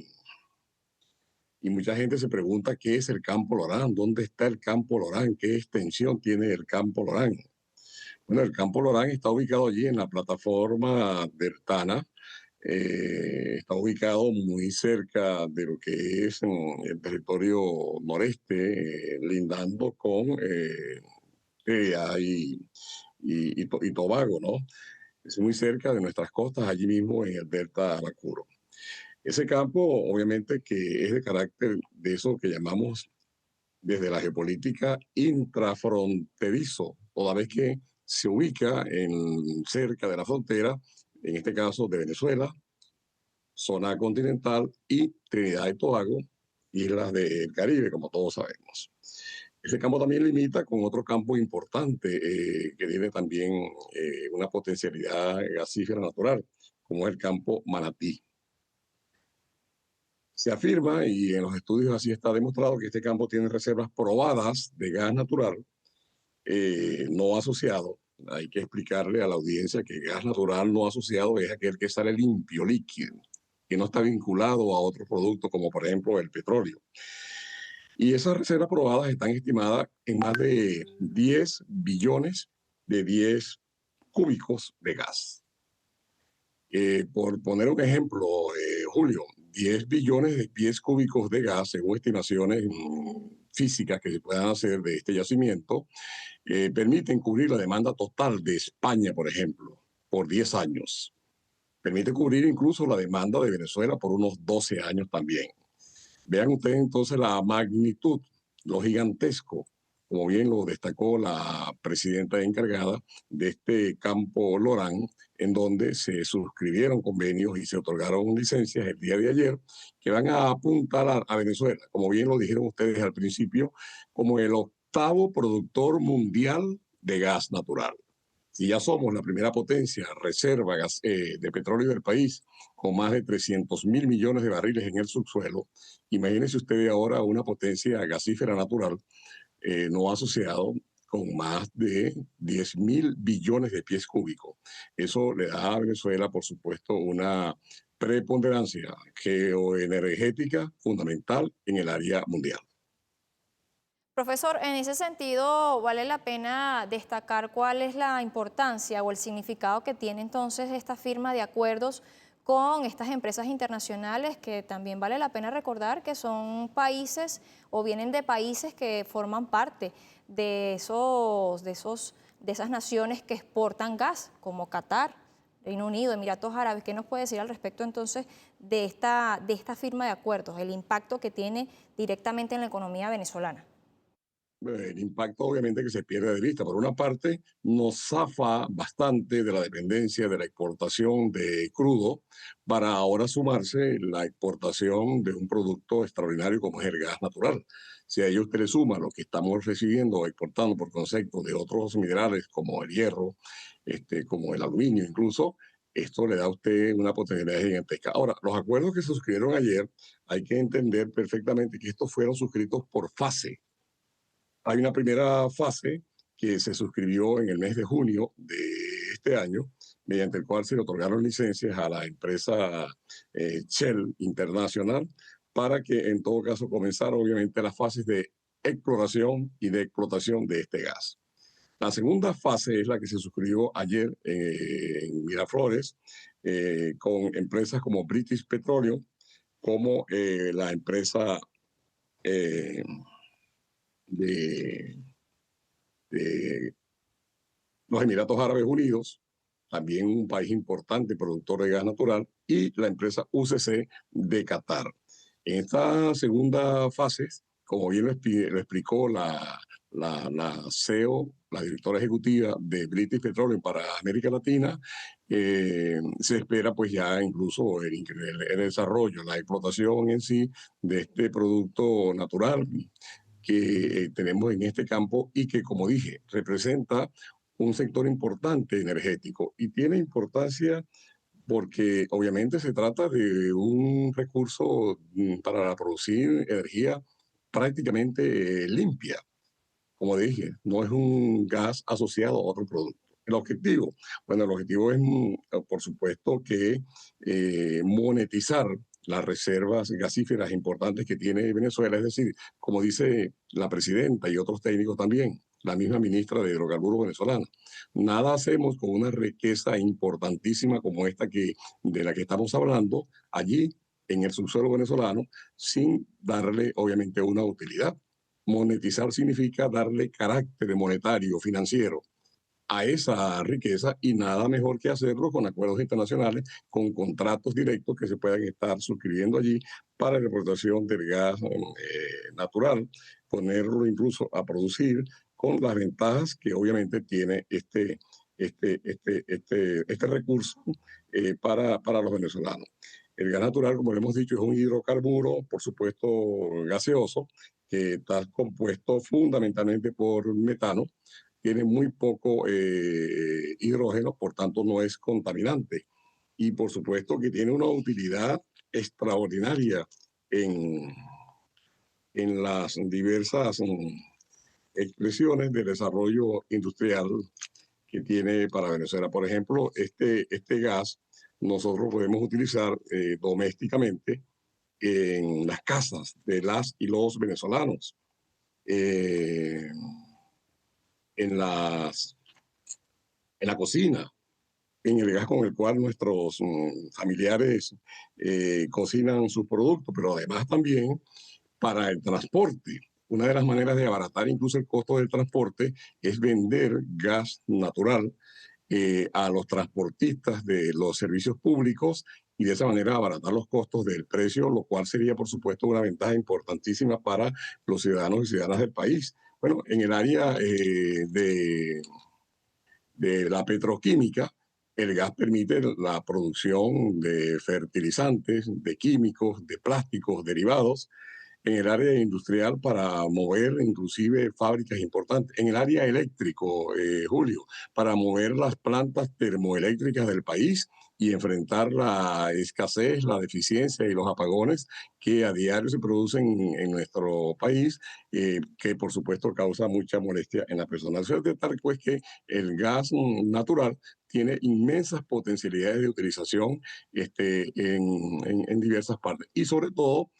Y mucha gente se pregunta qué es el campo Lorán, dónde está el campo Lorán, qué extensión tiene el campo Lorán. Bueno, el campo Lorán está ubicado allí en la plataforma de Tana. Está ubicado muy cerca de lo que es el territorio noreste, lindando con y Tobago, ¿no? Es muy cerca de nuestras costas, allí mismo en el delta Aracuro. Ese campo, obviamente, que es de carácter de eso que llamamos desde la geopolítica intrafronterizo, toda vez que se ubica cerca de la frontera, en este caso de Venezuela, zona continental y Trinidad y Tobago, islas del Caribe, como todos sabemos. Ese campo también limita con otro campo importante que tiene también una potencialidad gasífera natural, como es el campo Manatí. Se afirma, y en los estudios así está demostrado, que este campo tiene reservas probadas de gas natural no asociado. Hay que explicarle a la audiencia que gas natural no asociado es aquel que sale limpio, líquido, que no está vinculado a otros productos como por ejemplo el petróleo. Y esas reservas probadas están estimadas en más de 10 billones de 10 cúbicos de gas. Por poner un ejemplo, Julio, 10 billones de pies cúbicos de gas, según estimaciones físicas que se puedan hacer de este yacimiento, permiten cubrir la demanda total de España, por ejemplo, por 10 años. Permite cubrir incluso la demanda de Venezuela por unos 12 años también. Vean ustedes entonces la magnitud, lo gigantesco, como bien lo destacó la presidenta encargada de este campo Lorán, en donde se suscribieron convenios y se otorgaron licencias el día de ayer, que van a apuntar a Venezuela, como bien lo dijeron ustedes al principio, como el octavo productor mundial de gas natural. Si ya somos la primera potencia reserva de petróleo del país, con más de 300.000 millones de barriles en el subsuelo, imagínense ustedes ahora una potencia gasífera natural no asociado con más de 10.000 billones de pies cúbicos. Eso le da a Venezuela, por supuesto, una preponderancia geoenergética fundamental en el área mundial. Profesor, en ese sentido, ¿vale la pena destacar cuál es la importancia o el significado que tiene entonces esta firma de acuerdos con estas empresas internacionales que también vale la pena recordar que son países o vienen de países que forman parte de esas naciones que exportan gas, como Qatar, Reino Unido, Emiratos Árabes? ¿Qué nos puede decir al respecto entonces de esta firma de acuerdos, el impacto que tiene directamente en la economía venezolana? El impacto obviamente que se pierde de vista. Por una parte, nos zafa bastante de la dependencia de la exportación de crudo para ahora sumarse la exportación de un producto extraordinario como es el gas natural. Si a ello usted le suma lo que estamos recibiendo o exportando por concepto de otros minerales como el hierro, como el aluminio incluso, esto le da a usted una potencialidad gigantesca. Ahora, los acuerdos que se suscribieron ayer, hay que entender perfectamente que estos fueron suscritos por fase. Hay una primera fase que se suscribió en el mes de junio de este año, mediante el cual se le otorgaron licencias a la empresa Shell Internacional para que en todo caso comenzara obviamente las fases de exploración y de explotación de este gas. La segunda fase es la que se suscribió ayer en Miraflores con empresas como British Petroleum, como la empresa de los Emiratos Árabes Unidos, también un país importante productor de gas natural, y la empresa UCC de Qatar. En esta segunda fase, como bien lo explicó la CEO, la directora ejecutiva de British Petroleum para América Latina, se espera pues ya incluso el desarrollo, la explotación en sí de este producto natural que tenemos en este campo y que, como dije, representa un sector importante energético y tiene importancia porque obviamente se trata de un recurso para producir energía prácticamente limpia. Como dije, no es un gas asociado a otro producto. El objetivo, bueno, el objetivo es, por supuesto, que monetizar las reservas gasíferas importantes que tiene Venezuela, es decir, como dice la presidenta y otros técnicos también, la misma ministra de Hidrocarburos venezolana. Nada hacemos con una riqueza importantísima como esta de la que estamos hablando allí en el subsuelo venezolano sin darle obviamente una utilidad. Monetizar significa darle carácter monetario, financiero a esa riqueza y nada mejor que hacerlo con acuerdos internacionales, con contratos directos que se puedan estar suscribiendo allí para la explotación del gas natural, ponerlo incluso a producir con las ventajas que obviamente tiene este recurso para los venezolanos. El gas natural, como hemos dicho, es un hidrocarburo, por supuesto gaseoso, que está compuesto fundamentalmente por metano, tiene muy poco hidrógeno, por tanto no es contaminante. Y por supuesto que tiene una utilidad extraordinaria en las diversas expresiones de desarrollo industrial que tiene para Venezuela. Por ejemplo, este gas nosotros podemos utilizar domésticamente en las casas de las y los venezolanos. En la cocina, en el gas con el cual nuestros familiares cocinan sus productos, pero además también para el transporte. Una de las maneras de abaratar incluso el costo del transporte es vender gas natural a los transportistas de los servicios públicos y de esa manera abaratar los costos del precio, lo cual sería por supuesto una ventaja importantísima para los ciudadanos y ciudadanas del país. Bueno, en el área de la petroquímica, el gas permite la producción de fertilizantes, de químicos, de plásticos, derivados. En el área industrial para mover inclusive fábricas importantes. En el área eléctrico, Julio, para mover las plantas termoeléctricas del país y enfrentar la escasez, la deficiencia y los apagones que a diario se producen en nuestro país, que por supuesto causa mucha molestia en las personas. De tal pues que el gas natural tiene inmensas potencialidades de utilización en diversas partes y sobre todo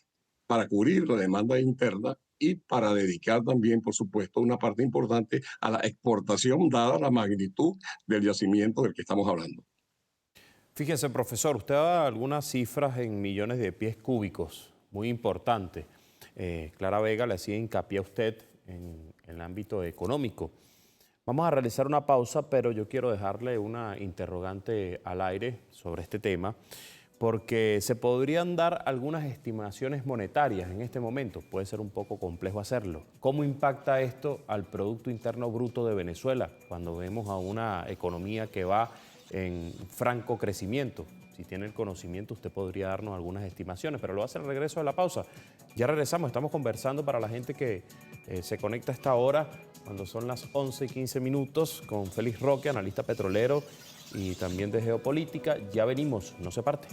para cubrir la demanda interna y para dedicar también, por supuesto, una parte importante a la exportación, dada la magnitud del yacimiento del que estamos hablando. Fíjese, profesor, usted da algunas cifras en millones de pies cúbicos, muy importante. Clara Vega le hacía hincapié a usted en el ámbito económico. Vamos a realizar una pausa, pero yo quiero dejarle una interrogante al aire sobre este tema, porque se podrían dar algunas estimaciones monetarias en este momento. Puede ser un poco complejo hacerlo. ¿Cómo impacta esto al Producto Interno Bruto de Venezuela cuando vemos a una economía que va en franco crecimiento? Si tiene el conocimiento, usted podría darnos algunas estimaciones, pero lo hace al regreso de la pausa. Ya regresamos, estamos conversando para la gente que se conecta a esta hora, cuando son las 11:15, con Félix Roque, analista petrolero, y también de geopolítica. Ya venimos, no se parte.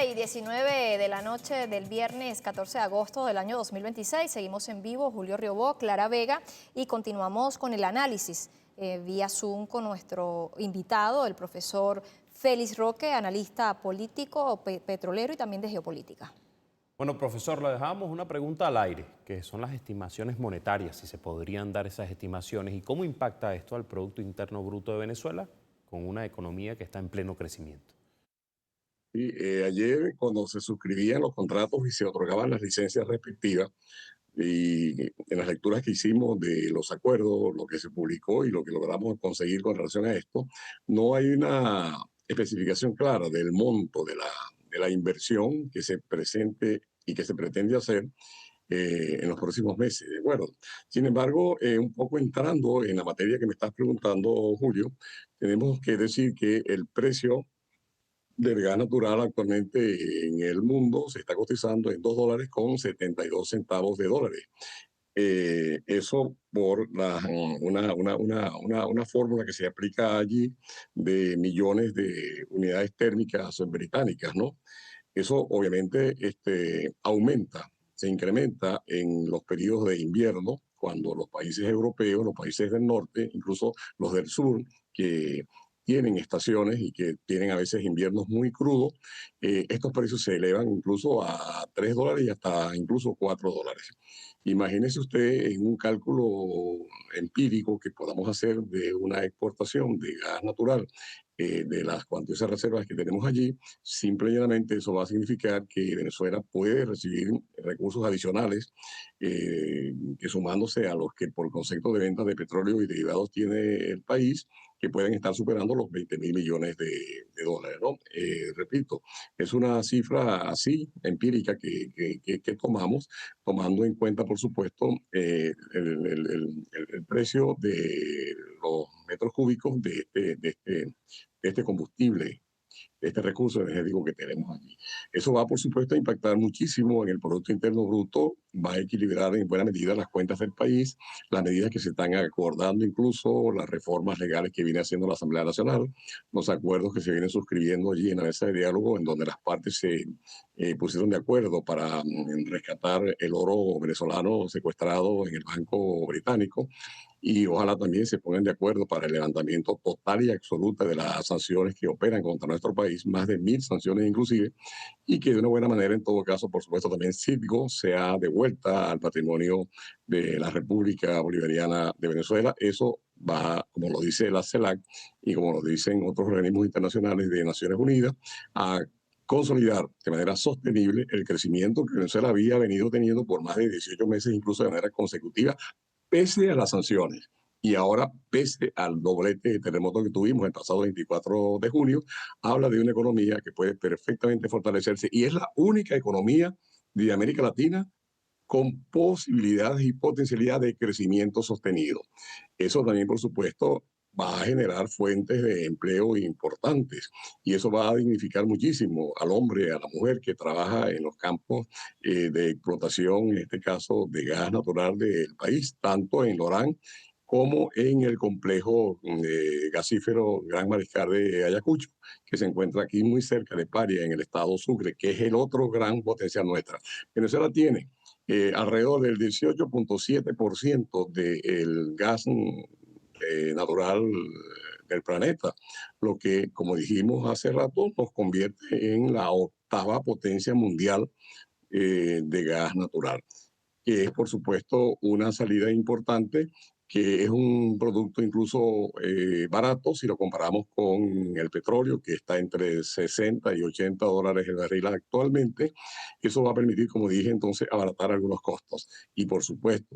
y 19 de la noche del viernes 14 de agosto del año 2026. Seguimos en vivo, Julio Riobó, Clara Vega, y continuamos con el análisis vía Zoom con nuestro invitado, el profesor Félix Roque, analista político, petrolero y también de geopolítica. Bueno, profesor, le dejamos una pregunta al aire, que son las estimaciones monetarias, si se podrían dar esas estimaciones y cómo impacta esto al Producto Interno Bruto de Venezuela con una economía que está en pleno crecimiento. Sí, ayer cuando se suscribían los contratos y se otorgaban las licencias respectivas, y en las lecturas que hicimos de los acuerdos, lo que se publicó y lo que logramos conseguir con relación a esto, no hay una especificación clara del monto de la inversión que se presente y que se pretende hacer en los próximos meses, ¿de acuerdo? Sin embargo, un poco entrando en la materia que me estás preguntando, Julio, tenemos que decir que el precio del gas natural actualmente en el mundo se está cotizando en $2.72. Eso por una fórmula que se aplica allí de millones de unidades térmicas británicas, ¿no? Eso obviamente aumenta, se incrementa en los periodos de invierno, cuando los países europeos, los países del norte, incluso los del sur, que tienen estaciones y que tienen a veces inviernos muy crudos, estos precios se elevan incluso a $3 y hasta incluso $4. Imagínese usted en un cálculo empírico que podamos hacer de una exportación de gas natural, de las cuantiosas reservas que tenemos allí, simple y llanamente eso va a significar que Venezuela puede recibir recursos adicionales que sumándose a los que por concepto de ventas de petróleo y derivados tiene el país, que pueden estar superando los 20.000 millones de dólares, ¿no? Repito, es una cifra así, empírica, que tomamos, tomando en cuenta, por supuesto, el precio de los metros cúbicos de este combustible, este recurso energético que tenemos aquí. Eso va, por supuesto, a impactar muchísimo en el Producto Interno Bruto, va a equilibrar en buena medida las cuentas del país, las medidas que se están acordando, incluso las reformas legales que viene haciendo la Asamblea Nacional, los acuerdos que se vienen suscribiendo allí en la mesa de diálogo, en donde las partes se pusieron de acuerdo para rescatar el oro venezolano secuestrado en el Banco Británico. Y ojalá también se pongan de acuerdo para el levantamiento total y absoluto de las sanciones que operan contra nuestro país, más de 1.000 sanciones inclusive, y que de una buena manera, en todo caso, por supuesto, también Citgo sea devuelta al patrimonio de la República Bolivariana de Venezuela. Eso va, como lo dice la CELAC y como lo dicen otros organismos internacionales de Naciones Unidas, a consolidar de manera sostenible el crecimiento que Venezuela había venido teniendo por más de 18 meses, incluso de manera consecutiva, pese a las sanciones. Y ahora, pese al doblete de terremoto que tuvimos el pasado 24 de junio, habla de una economía que puede perfectamente fortalecerse y es la única economía de América Latina con posibilidades y potencialidad de crecimiento sostenido. Eso también, por supuesto, va a generar fuentes de empleo importantes y eso va a dignificar muchísimo al hombre, a la mujer que trabaja en los campos de explotación, en este caso de gas natural del país, tanto en Lorán como en el complejo gasífero Gran Mariscal de Ayacucho, que se encuentra aquí muy cerca de Paria, en el estado Sucre, que es el otro gran potencial nuestra. Venezuela tiene alrededor del 18.7% del gas natural del planeta, lo que, como dijimos hace rato, nos convierte en la octava potencia mundial de gas natural, que es, por supuesto, una salida importante, que es un producto incluso barato si lo comparamos con el petróleo, que está entre 60 y 80 dólares el barril actualmente. Eso va a permitir, como dije, entonces, abaratar algunos costos. Y, por supuesto,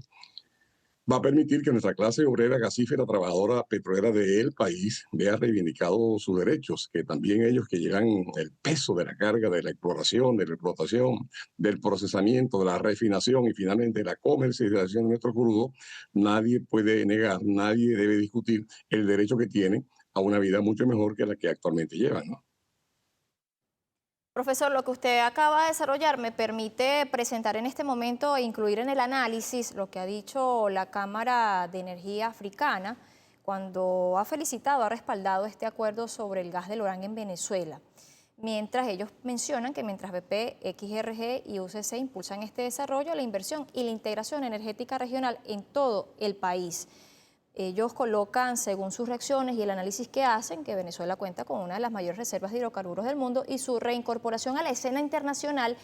va a permitir que nuestra clase obrera, gasífera, trabajadora, petrolera del país vea reivindicados sus derechos, que también ellos que llevan el peso de la carga de la exploración, de la explotación, del procesamiento, de la refinación y finalmente la comercialización de nuestro crudo, nadie puede negar, nadie debe discutir el derecho que tienen a una vida mucho mejor que la que actualmente llevan, ¿no? Profesor, lo que usted acaba de desarrollar me permite presentar en este momento e incluir en el análisis lo que ha dicho la Cámara de Energía Africana cuando ha felicitado, ha respaldado este acuerdo sobre el gas de Lorán en Venezuela. Mientras ellos mencionan que mientras BP, XRG y UCC impulsan este desarrollo, la inversión y la integración energética regional en todo el país. Ellos colocan, según sus reacciones y el análisis que hacen, que Venezuela cuenta con una de las mayores reservas de hidrocarburos del mundo y su reincorporación a la escena internacional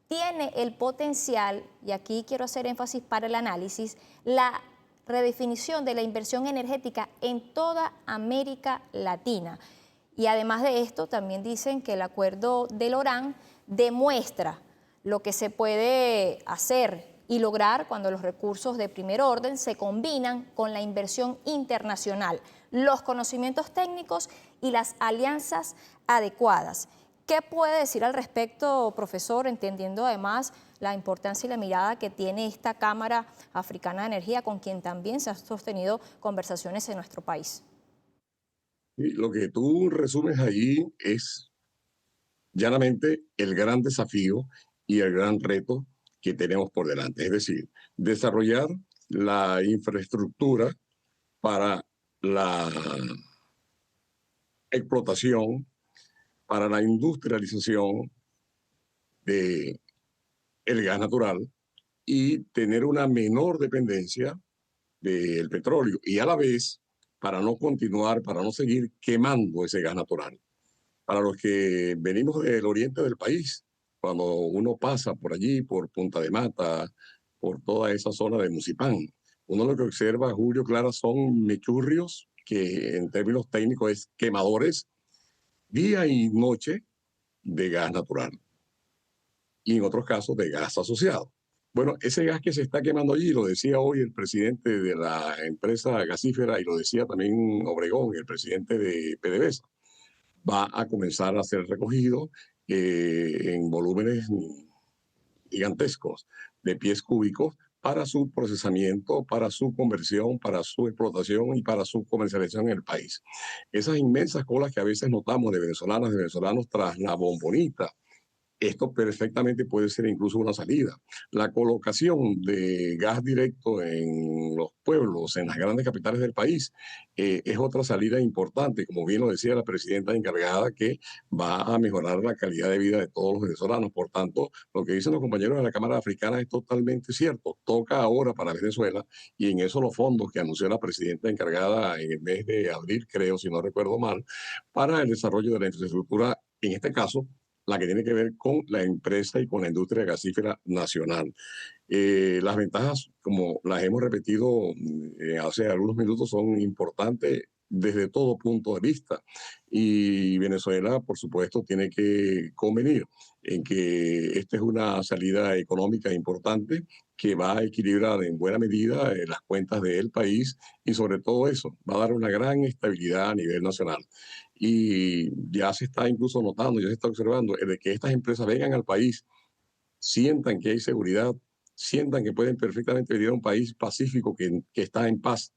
tiene el potencial, y aquí quiero hacer énfasis para el análisis, la redefinición de la inversión energética en toda América Latina. Y además de esto, también dicen que el acuerdo del Orán demuestra lo que se puede hacer y lograr cuando los recursos de primer orden se combinan con la inversión internacional, los conocimientos técnicos y las alianzas adecuadas. ¿Qué puede decir al respecto, profesor, entendiendo además la importancia y la mirada que tiene esta Cámara Africana de Energía, con quien también se han sostenido conversaciones en nuestro país? Y lo que tú resumes ahí es llanamente el gran desafío y el gran reto que tenemos por delante, es decir, desarrollar la infraestructura para la explotación, para la industrialización del gas natural y tener una menor dependencia del petróleo y a la vez para no continuar, para no seguir quemando ese gas natural. Para los que venimos del oriente del país, cuando uno pasa por allí, por Punta de Mata, por toda esa zona de Musipán, uno lo que observa, Julio, Clara, son mechurrios, que en términos técnicos es quemadores, día y noche de gas natural. Y en otros casos de gas asociado. Bueno, ese gas que se está quemando allí, lo decía hoy el presidente de la empresa gasífera y lo decía también Obregón, el presidente de PDVSA, va a comenzar a ser recogido en volúmenes gigantescos de pies cúbicos para su procesamiento, para su conversión, para su explotación y para su comercialización en el país. Esas inmensas colas que a veces notamos de venezolanas, de venezolanos tras la bombonita, esto perfectamente puede ser incluso una salida. La colocación de gas directo en los pueblos, en las grandes capitales del país, es otra salida importante, como bien lo decía la presidenta encargada, que va a mejorar la calidad de vida de todos los venezolanos. Por tanto, lo que dicen los compañeros de la Cámara Africana es totalmente cierto. Toca ahora para Venezuela y en eso los fondos que anunció la presidenta encargada en el mes de abril, creo, si no recuerdo mal, para el desarrollo de la infraestructura, en este caso, la que tiene que ver con la empresa y con la industria gasífera nacional. Las ventajas, como las hemos repetido hace algunos minutos, son importantes desde todo punto de vista. Y Venezuela, por supuesto, tiene que convenir en que esta es una salida económica importante que va a equilibrar en buena medida las cuentas del país y sobre todo eso, va a dar una gran estabilidad a nivel nacional. Y ya se está incluso notando, ya se está observando, el de que estas empresas vengan al país, sientan que hay seguridad, sientan que pueden perfectamente venir a un país pacífico que está en paz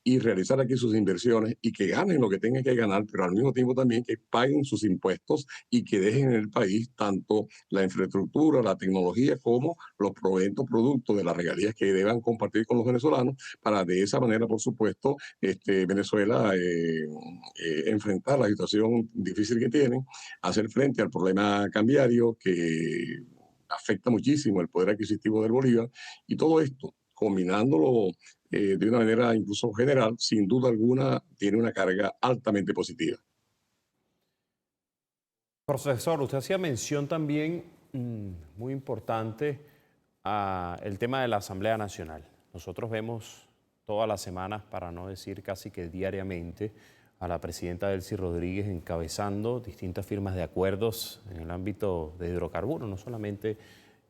y realizar aquí sus inversiones y que ganen lo que tengan que ganar, pero al mismo tiempo también que paguen sus impuestos y que dejen en el país tanto la infraestructura, la tecnología, como los proventos productos de las regalías que deban compartir con los venezolanos, para de esa manera, por supuesto, Venezuela enfrentar la situación difícil que tienen, hacer frente al problema cambiario que afecta muchísimo el poder adquisitivo del bolívar, y todo esto, combinándolo de una manera incluso general, sin duda alguna, tiene una carga altamente positiva. Profesor, usted hacía mención también, muy importante, al tema de la Asamblea Nacional. Nosotros vemos todas las semanas, para no decir casi que diariamente, a la presidenta Delcy Rodríguez encabezando distintas firmas de acuerdos en el ámbito de hidrocarburos, no solamente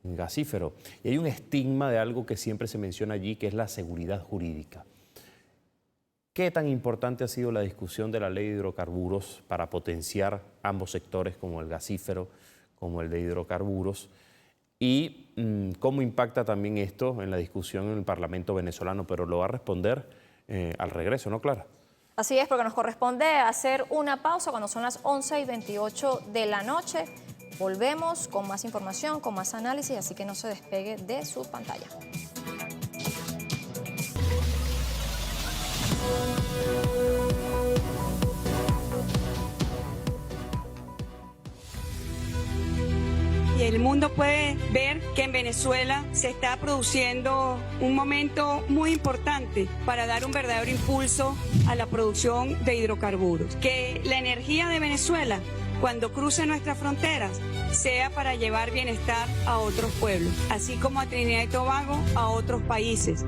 gasífero. Y hay un estigma de algo que siempre se menciona allí, que es la seguridad jurídica. ¿Qué tan importante ha sido la discusión de la ley de hidrocarburos para potenciar ambos sectores, como el gasífero, como el de hidrocarburos? Y cómo impacta también esto en la discusión en el Parlamento venezolano, pero lo va a responder al regreso, ¿no, Clara? Así es, porque nos corresponde hacer una pausa cuando son las 11:28 de la noche. Volvemos con más información, con más análisis, así que no se despegue de su pantalla. Y el El mundo puede ver que en Venezuela se está produciendo un momento muy importante para dar un verdadero impulso a la producción de hidrocarburos. Que la energía de Venezuela, cuando cruce nuestras fronteras, sea para llevar bienestar a otros pueblos, así como a Trinidad y Tobago, a otros países.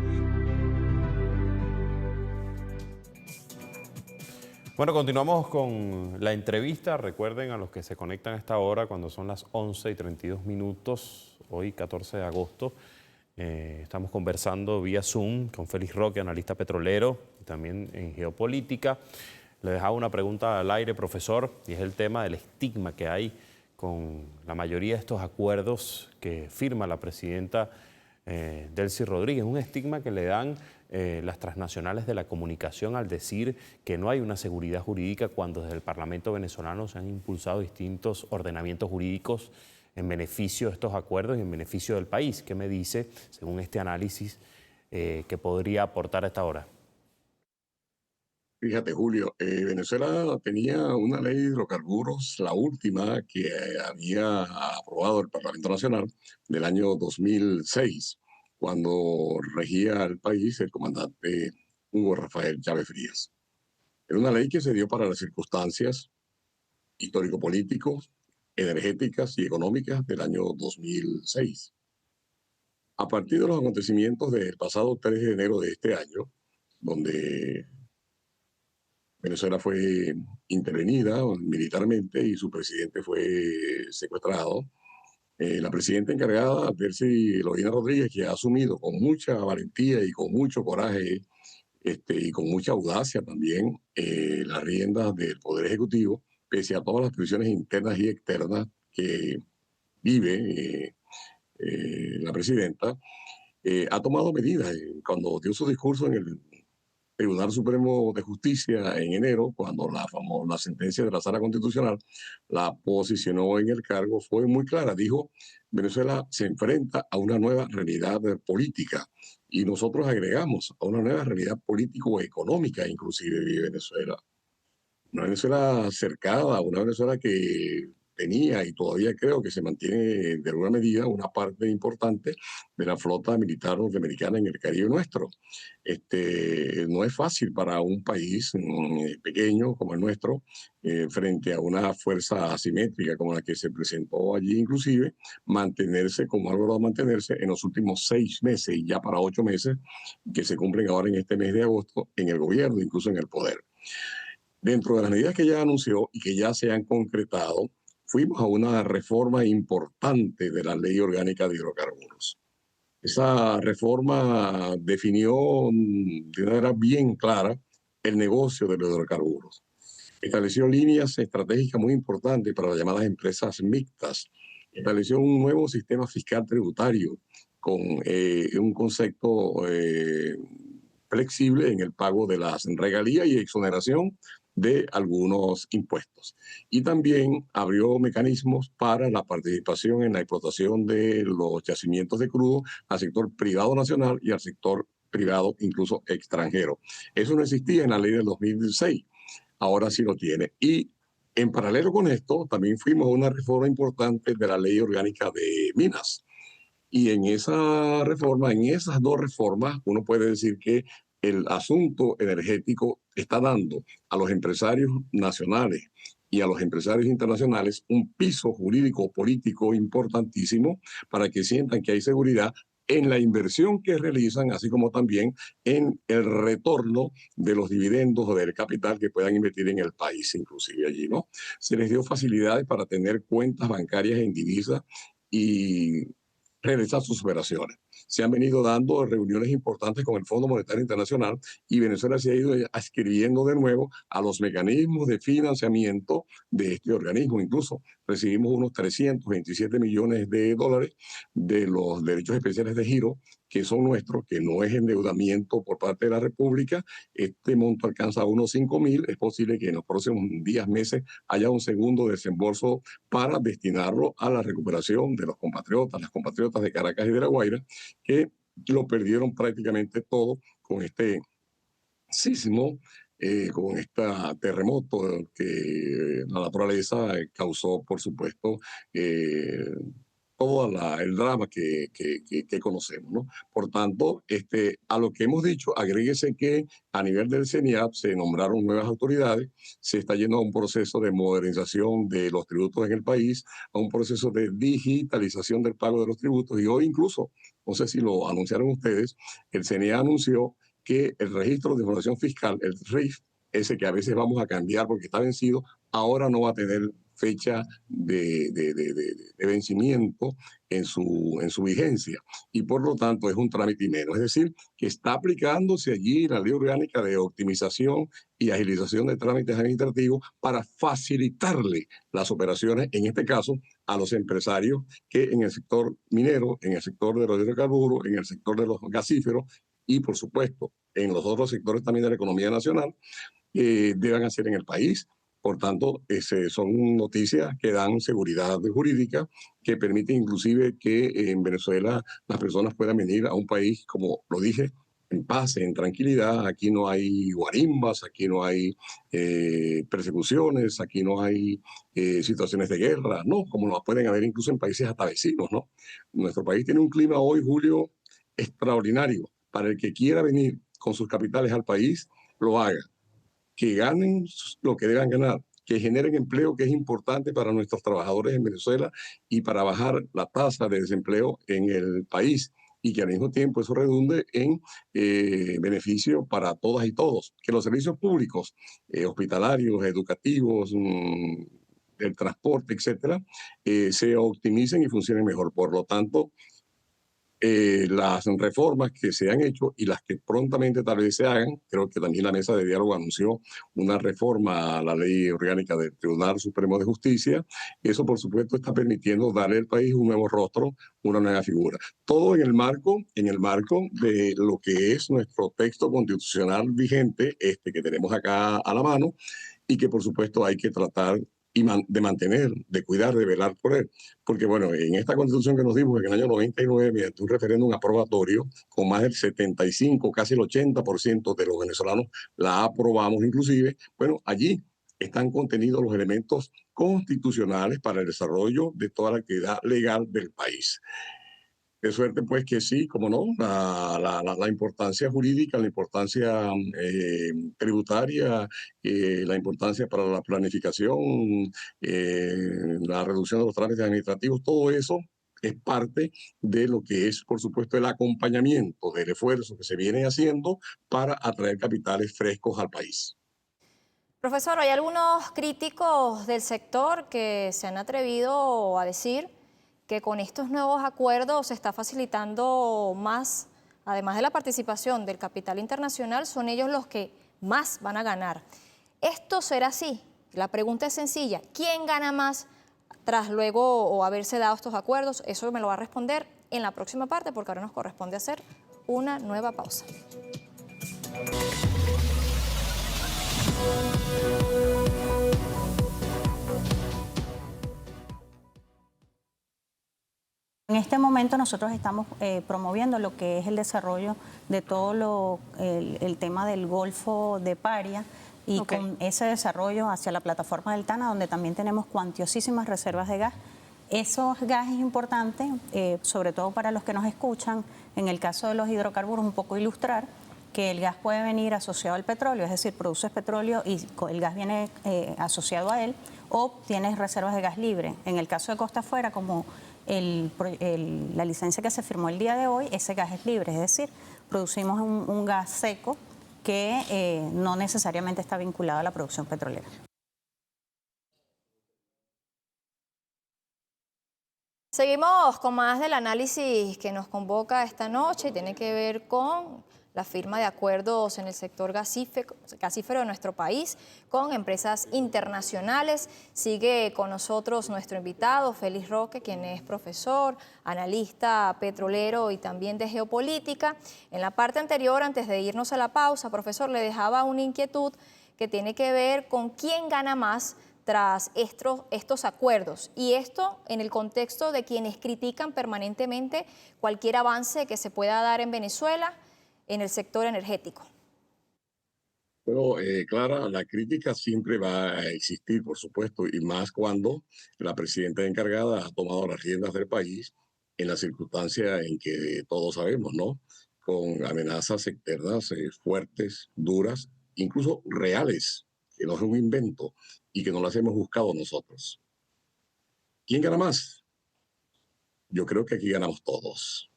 Bueno, continuamos con la entrevista. Recuerden a los que se conectan a esta hora, cuando son las 11:32, hoy 14 de agosto, estamos conversando vía Zoom con Félix Roque, analista petrolero, y también en geopolítica. Le dejaba una pregunta al aire, profesor, y es el tema del estigma que hay con la mayoría de estos acuerdos que firma la presidenta Delcy Rodríguez. Un estigma que le dan las transnacionales de la comunicación al decir que no hay una seguridad jurídica, cuando desde el Parlamento venezolano se han impulsado distintos ordenamientos jurídicos en beneficio de estos acuerdos y en beneficio del país. ¿Qué me dice, según este análisis, que podría aportar a esta hora? Fíjate, Julio, Venezuela tenía una ley de hidrocarburos, la última que había aprobado el Parlamento Nacional del año 2006, cuando regía el país el comandante Hugo Rafael Chávez Frías. Era una ley que se dio para las circunstancias histórico-políticas, energéticas y económicas del año 2006. A partir de los acontecimientos del pasado 3 de enero de este año, donde Venezuela fue intervenida militarmente y su presidente fue secuestrado, la presidenta encargada, Delcy Rodríguez, que ha asumido con mucha valentía y con mucho coraje y con mucha audacia también las riendas del Poder Ejecutivo, pese a todas las presiones internas y externas que vive la presidenta, ha tomado medidas. Cuando dio su discurso en el Tribunal Supremo de Justicia en enero, cuando la sentencia de la Sala Constitucional la posicionó en el cargo, fue muy clara. Dijo, Venezuela se enfrenta a una nueva realidad política, y nosotros agregamos a una nueva realidad político-económica, inclusive vive Venezuela. Una Venezuela cercada, una Venezuela que tenía y todavía creo que se mantiene de alguna medida una parte importante de la flota militar norteamericana en el Caribe nuestro. No es fácil para un país pequeño como el nuestro, frente a una fuerza asimétrica como la que se presentó allí, inclusive, mantenerse como ha logrado mantenerse en los últimos 6 meses y ya para 8 meses que se cumplen ahora en este mes de agosto en el gobierno, incluso en el poder. Dentro de las medidas que ya anunció y que ya se han concretado, fuimos a una reforma importante de la Ley Orgánica de Hidrocarburos. Esa reforma definió de una manera bien clara el negocio de los hidrocarburos. Estableció líneas estratégicas muy importantes para las llamadas empresas mixtas. Estableció un nuevo sistema fiscal tributario con un concepto flexible en el pago de las regalías y exoneración de algunos impuestos. Y también abrió mecanismos para la participación en la explotación de los yacimientos de crudo al sector privado nacional y al sector privado incluso extranjero. Eso no existía en la ley del 2006, ahora sí lo tiene. Y en paralelo con esto, también fuimos a una reforma importante de la ley orgánica de minas. Y en esa reforma, en esas dos reformas, uno puede decir que el asunto energético está dando a los empresarios nacionales y a los empresarios internacionales un piso jurídico político importantísimo para que sientan que hay seguridad en la inversión que realizan, así como también en el retorno de los dividendos o del capital que puedan invertir en el país, inclusive allí, ¿no? Se les dio facilidades para tener cuentas bancarias en divisa y realizar sus operaciones. Se han venido dando reuniones importantes con el Fondo Monetario Internacional y Venezuela se ha ido adscribiendo de nuevo a los mecanismos de financiamiento de este organismo. Incluso recibimos unos 327 millones de dólares de los derechos especiales de giro que son nuestros, que no es endeudamiento por parte de la República. Este monto alcanza unos 5.000. Es posible que en los próximos días, meses, haya un segundo desembolso para destinarlo a la recuperación de los compatriotas, las compatriotas de Caracas y de La Guaira, que lo perdieron prácticamente todo con este sismo, con este terremoto que la naturaleza causó, por supuesto, todo el drama que conocemos, ¿no? Por tanto, a lo que hemos dicho, agréguese que a nivel del CENIAP se nombraron nuevas autoridades, se está yendo a un proceso de modernización de los tributos en el país, a un proceso de digitalización del pago de los tributos, y hoy incluso, no sé si lo anunciaron ustedes, el CNIA anunció que el registro de información fiscal, el RIF, ese que a veces vamos a cambiar porque está vencido, ahora no va a tener fecha de vencimiento en su vigencia, y por lo tanto es un trámite y menos. Es decir, que está aplicándose allí la ley orgánica de optimización y agilización de trámites administrativos para facilitarle las operaciones, en este caso, a los empresarios que en el sector minero, en el sector de los hidrocarburos, en el sector de los gasíferos y, por supuesto, en los otros sectores también de la economía nacional, deban hacer en el país. Por tanto, son noticias que dan seguridad jurídica, que permiten inclusive que en Venezuela las personas puedan venir a un país, como lo dije, en paz, en tranquilidad. Aquí no hay guarimbas, aquí no hay persecuciones, aquí no hay situaciones de guerra, ¿no? Como las pueden haber incluso en países hasta vecinos, ¿no? Nuestro país tiene un clima hoy, Julio, extraordinario. Para el que quiera venir con sus capitales al país, lo haga. Que ganen lo que deban ganar, que generen empleo, que es importante para nuestros trabajadores en Venezuela y para bajar la tasa de desempleo en el país, y que al mismo tiempo eso redunde en beneficio para todas y todos. Que los servicios públicos, hospitalarios, educativos, el transporte, etcétera, se optimicen y funcionen mejor. Por lo tanto, las reformas que se han hecho y las que prontamente tal vez se hagan, creo que también la mesa de diálogo anunció una reforma a la ley orgánica del Tribunal Supremo de Justicia. Eso, por supuesto, está permitiendo darle al país un nuevo rostro, una nueva figura. Todo en el marco de lo que es nuestro texto constitucional vigente, que tenemos acá a la mano, y que, por supuesto, hay que tratar de mantener, de cuidar, de velar por él. Porque, bueno, en esta Constitución que nos dimos en el año 99, mediante un referéndum aprobatorio, con más del 75, casi el 80% de los venezolanos la aprobamos inclusive, bueno, allí están contenidos los elementos constitucionales para el desarrollo de toda la actividad legal del país. De suerte, pues, que sí, como no, la importancia jurídica, la importancia tributaria, la importancia para la planificación, la reducción de los trámites administrativos, todo eso es parte de lo que es, por supuesto, el acompañamiento del esfuerzo que se viene haciendo para atraer capitales frescos al país. Profesor, hay algunos críticos del sector que se han atrevido a decir que con estos nuevos acuerdos se está facilitando más, además de la participación del capital internacional, son ellos los que más van a ganar. ¿Esto será así? La pregunta es sencilla. ¿Quién gana más tras luego o haberse dado estos acuerdos? Eso me lo va a responder en la próxima parte, porque ahora nos corresponde hacer una nueva pausa. En este momento nosotros estamos promoviendo lo que es el desarrollo de todo el tema del Golfo de Paria, y con ese desarrollo hacia la plataforma del Tana, donde también tenemos cuantiosísimas reservas de gas. Esos gas es importante, sobre todo para los que nos escuchan, en el caso de los hidrocarburos, un poco ilustrar que el gas puede venir asociado al petróleo, es decir, produces petróleo y el gas viene asociado a él, o tienes reservas de gas libre. En el caso de Costa Afuera, como la licencia que se firmó el día de hoy, ese gas es libre, es decir, producimos un gas seco que no necesariamente está vinculado a la producción petrolera. Seguimos con más del análisis que nos convoca esta noche y tiene que ver con la firma de acuerdos en el sector gasífero de nuestro país con empresas internacionales. Sigue con nosotros nuestro invitado, Félix Roque, quien es profesor, analista petrolero y también de geopolítica. En la parte anterior, antes de irnos a la pausa, profesor, le dejaba una inquietud que tiene que ver con quién gana más tras estos acuerdos, y esto en el contexto de quienes critican permanentemente cualquier avance que se pueda dar en Venezuela en el sector energético. Bueno, Clara, la crítica siempre va a existir, por supuesto, y más cuando la presidenta encargada ha tomado las riendas del país en la circunstancia en que todos sabemos, ¿no? Con amenazas externas fuertes, duras, incluso reales, que no es un invento y que no las hemos buscado nosotros. ¿Quién gana más? Yo creo que aquí ganamos todos.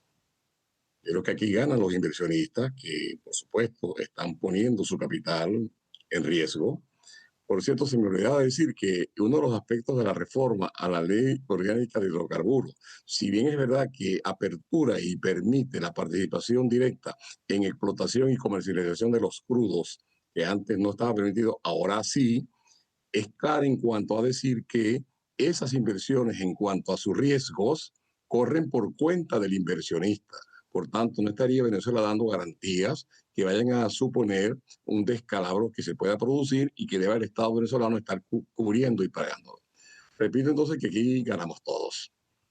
Yo creo que aquí ganan los inversionistas que, por supuesto, están poniendo su capital en riesgo. Por cierto, se me olvidaba decir que uno de los aspectos de la reforma a la ley orgánica de hidrocarburos, si bien es verdad que apertura y permite la participación directa en explotación y comercialización de los crudos, que antes no estaba permitido, ahora sí, es clara en cuanto a decir que esas inversiones en cuanto a sus riesgos corren por cuenta del inversionista. Por tanto, no estaría Venezuela dando garantías que vayan a suponer un descalabro que se pueda producir y que deba el Estado venezolano estar cubriendo y pagando. Repito entonces que aquí ganamos todos.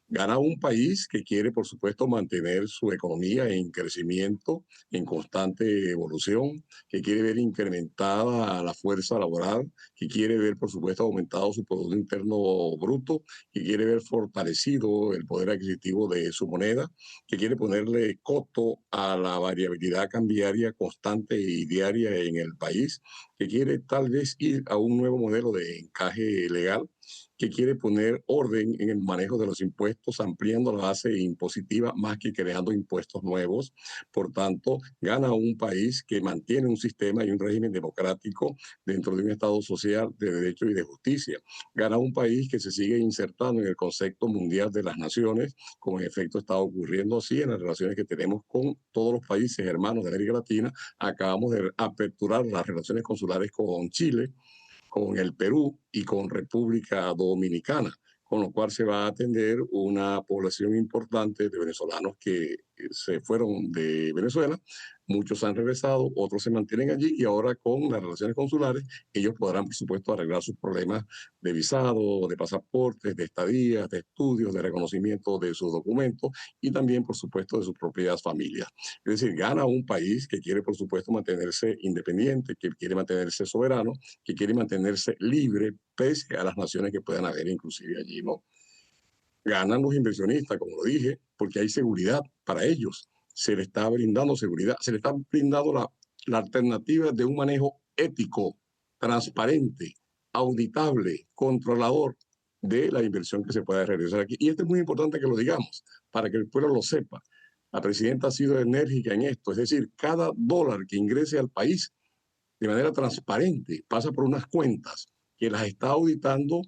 Gana un país que quiere, por supuesto, mantener su economía en crecimiento, en constante evolución, que quiere ver incrementada la fuerza laboral, que quiere ver, por supuesto, aumentado su Producto Interno Bruto, que quiere ver fortalecido el poder adquisitivo de su moneda, que quiere ponerle coto a la variabilidad cambiaria constante y diaria en el país, que quiere tal vez ir a un nuevo modelo de encaje legal, que quiere poner orden en el manejo de los impuestos, ampliando la base impositiva más que creando impuestos nuevos. Por tanto, gana un país que mantiene un sistema y un régimen democrático dentro de un Estado social de derecho y de justicia. Gana un país que se sigue insertando en el concepto mundial de las naciones, como en efecto está ocurriendo así en las relaciones que tenemos con todos los países hermanos de América Latina. Acabamos de aperturar las relaciones consulares con Chile, con el Perú y con República Dominicana, con lo cual se va a atender una población importante de venezolanos que se fueron de Venezuela. Muchos han regresado, otros se mantienen allí y ahora con las relaciones consulares ellos podrán, por supuesto, arreglar sus problemas de visado, de pasaportes, de estadías, de estudios, de reconocimiento de sus documentos y también, por supuesto, de sus propias familias. Es decir, gana un país que quiere, por supuesto, mantenerse independiente, que quiere mantenerse soberano, que quiere mantenerse libre pese a las naciones que puedan haber inclusive allí, ¿no? Ganan los inversionistas, como lo dije, porque hay seguridad para ellos. Se le está brindando seguridad, se le está brindando la alternativa de un manejo ético, transparente, auditable, controlador de la inversión que se pueda realizar aquí. Y esto es muy importante que lo digamos, para que el pueblo lo sepa. La presidenta ha sido enérgica en esto, es decir, cada dólar que ingrese al país de manera transparente pasa por unas cuentas que las está auditando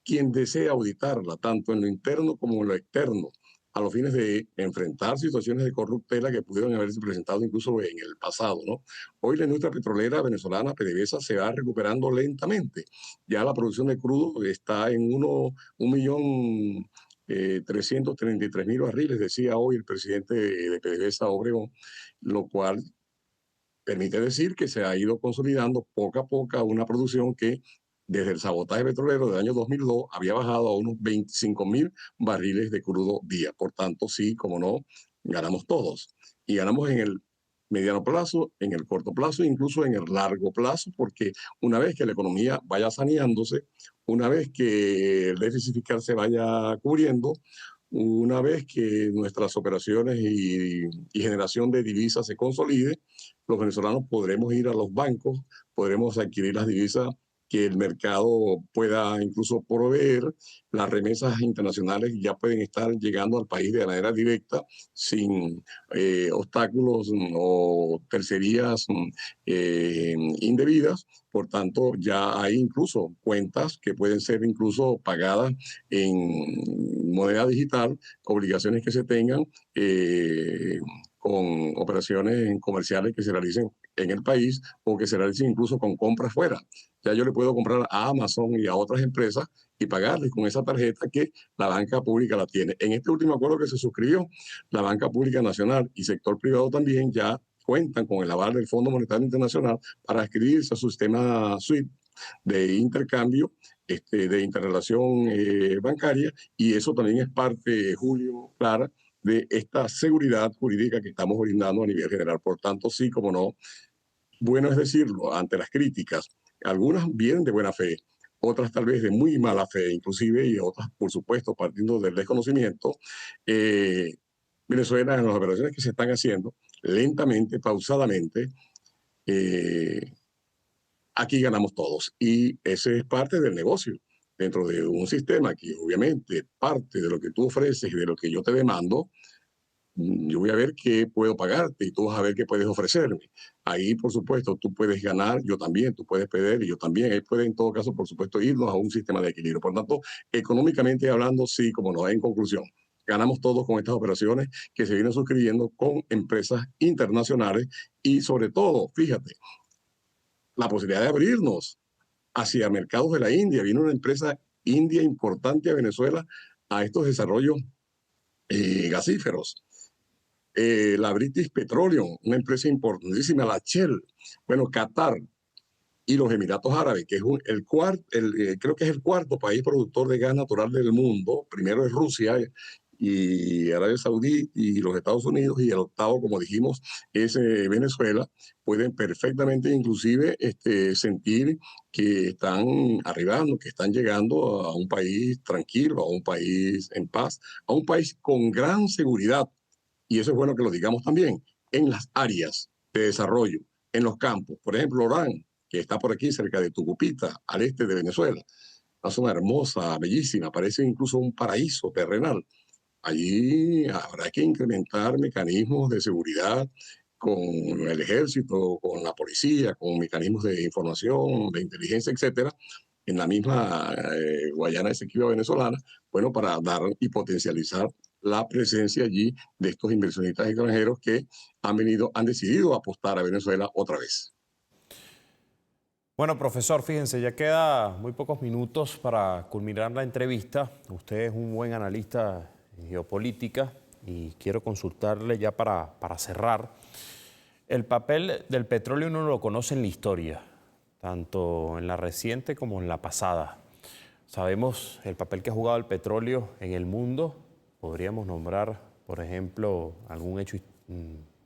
quien desea auditarla, tanto en lo interno como en lo externo, a los fines de enfrentar situaciones de corruptela que pudieron haberse presentado incluso en el pasado, ¿no? Hoy la industria petrolera venezolana, PDVSA, se va recuperando lentamente. Ya la producción de crudo está en 1.333.000 barriles, decía hoy el presidente de PDVSA, Obregón, lo cual permite decir que se ha ido consolidando poco a poco una producción que desde el sabotaje petrolero del año 2002 había bajado a unos 25.000 barriles de crudo día. Por tanto, sí, como no, ganamos todos. Y ganamos en el mediano plazo, en el corto plazo, incluso en el largo plazo, porque una vez que la economía vaya saneándose, una vez que el déficit fiscal se vaya cubriendo, una vez que nuestras operaciones y generación de divisas se consolide, los venezolanos podremos ir a los bancos, podremos adquirir las divisas que el mercado pueda incluso proveer. Las remesas internacionales ya pueden estar llegando al país de manera directa, sin obstáculos o tercerías indebidas. Por tanto, ya hay incluso cuentas que pueden ser incluso pagadas en moneda digital, obligaciones que se tengan con operaciones comerciales que se realicen en el país o que se realicen incluso con compras fuera. Ya yo le puedo comprar a Amazon y a otras empresas y pagarles con esa tarjeta que la banca pública la tiene. En este último acuerdo que se suscribió, la banca pública nacional y sector privado también ya cuentan con el aval del Fondo Monetario Internacional para adscribirse a su sistema SWIFT de intercambio, de interrelación bancaria, y eso también es parte, Julio, Clara, de esta seguridad jurídica que estamos brindando a nivel general. Por tanto, sí, como no, bueno es decirlo, ante las críticas. Algunas vienen de buena fe, otras tal vez de muy mala fe, inclusive, y otras, por supuesto, partiendo del desconocimiento. Venezuela, en las operaciones que se están haciendo, lentamente, pausadamente, aquí ganamos todos. Y ese es parte del negocio. Dentro de un sistema que obviamente parte de lo que tú ofreces y de lo que yo te demando, yo voy a ver qué puedo pagarte y tú vas a ver qué puedes ofrecerme. Ahí, por supuesto, tú puedes ganar, yo también, tú puedes perder y yo también. Ahí puede, en todo caso, por supuesto, irnos a un sistema de equilibrio. Por tanto, económicamente hablando, sí, como no, en conclusión, ganamos todos con estas operaciones que se vienen suscribiendo con empresas internacionales y, sobre todo, fíjate, la posibilidad de abrirnos hacia mercados de la India. Viene una empresa india importante a Venezuela a estos desarrollos gasíferos. La British Petroleum, una empresa importantísima, la Shell, bueno, Qatar y los Emiratos Árabes, que es creo que es el cuarto país productor de gas natural del mundo. Primero es Rusia y Arabia Saudí y los Estados Unidos, y el octavo, como dijimos, es Venezuela. Pueden perfectamente inclusive sentir que están arribando, que están llegando a un país tranquilo, a un país en paz, a un país con gran seguridad. Y eso es bueno que lo digamos también, en las áreas de desarrollo, en los campos. Por ejemplo, Orán, que está por aquí cerca de Tucupita, al este de Venezuela. Una zona hermosa, bellísima, parece incluso un paraíso terrenal. Allí habrá que incrementar mecanismos de seguridad con el ejército, con la policía, con mecanismos de información, de inteligencia, etcétera, en la misma Guayana Esequiba venezolana, bueno, para dar y potencializar la presencia allí de estos inversionistas extranjeros que han decidido apostar a Venezuela otra vez. Bueno, profesor, fíjense, ya queda muy pocos minutos para culminar la entrevista. Usted es un buen analista en geopolítica y quiero consultarle ya para cerrar. El papel del petróleo uno lo conoce en la historia, tanto en la reciente como en la pasada. Sabemos el papel que ha jugado el petróleo en el mundo. Podríamos nombrar, por ejemplo, algún hecho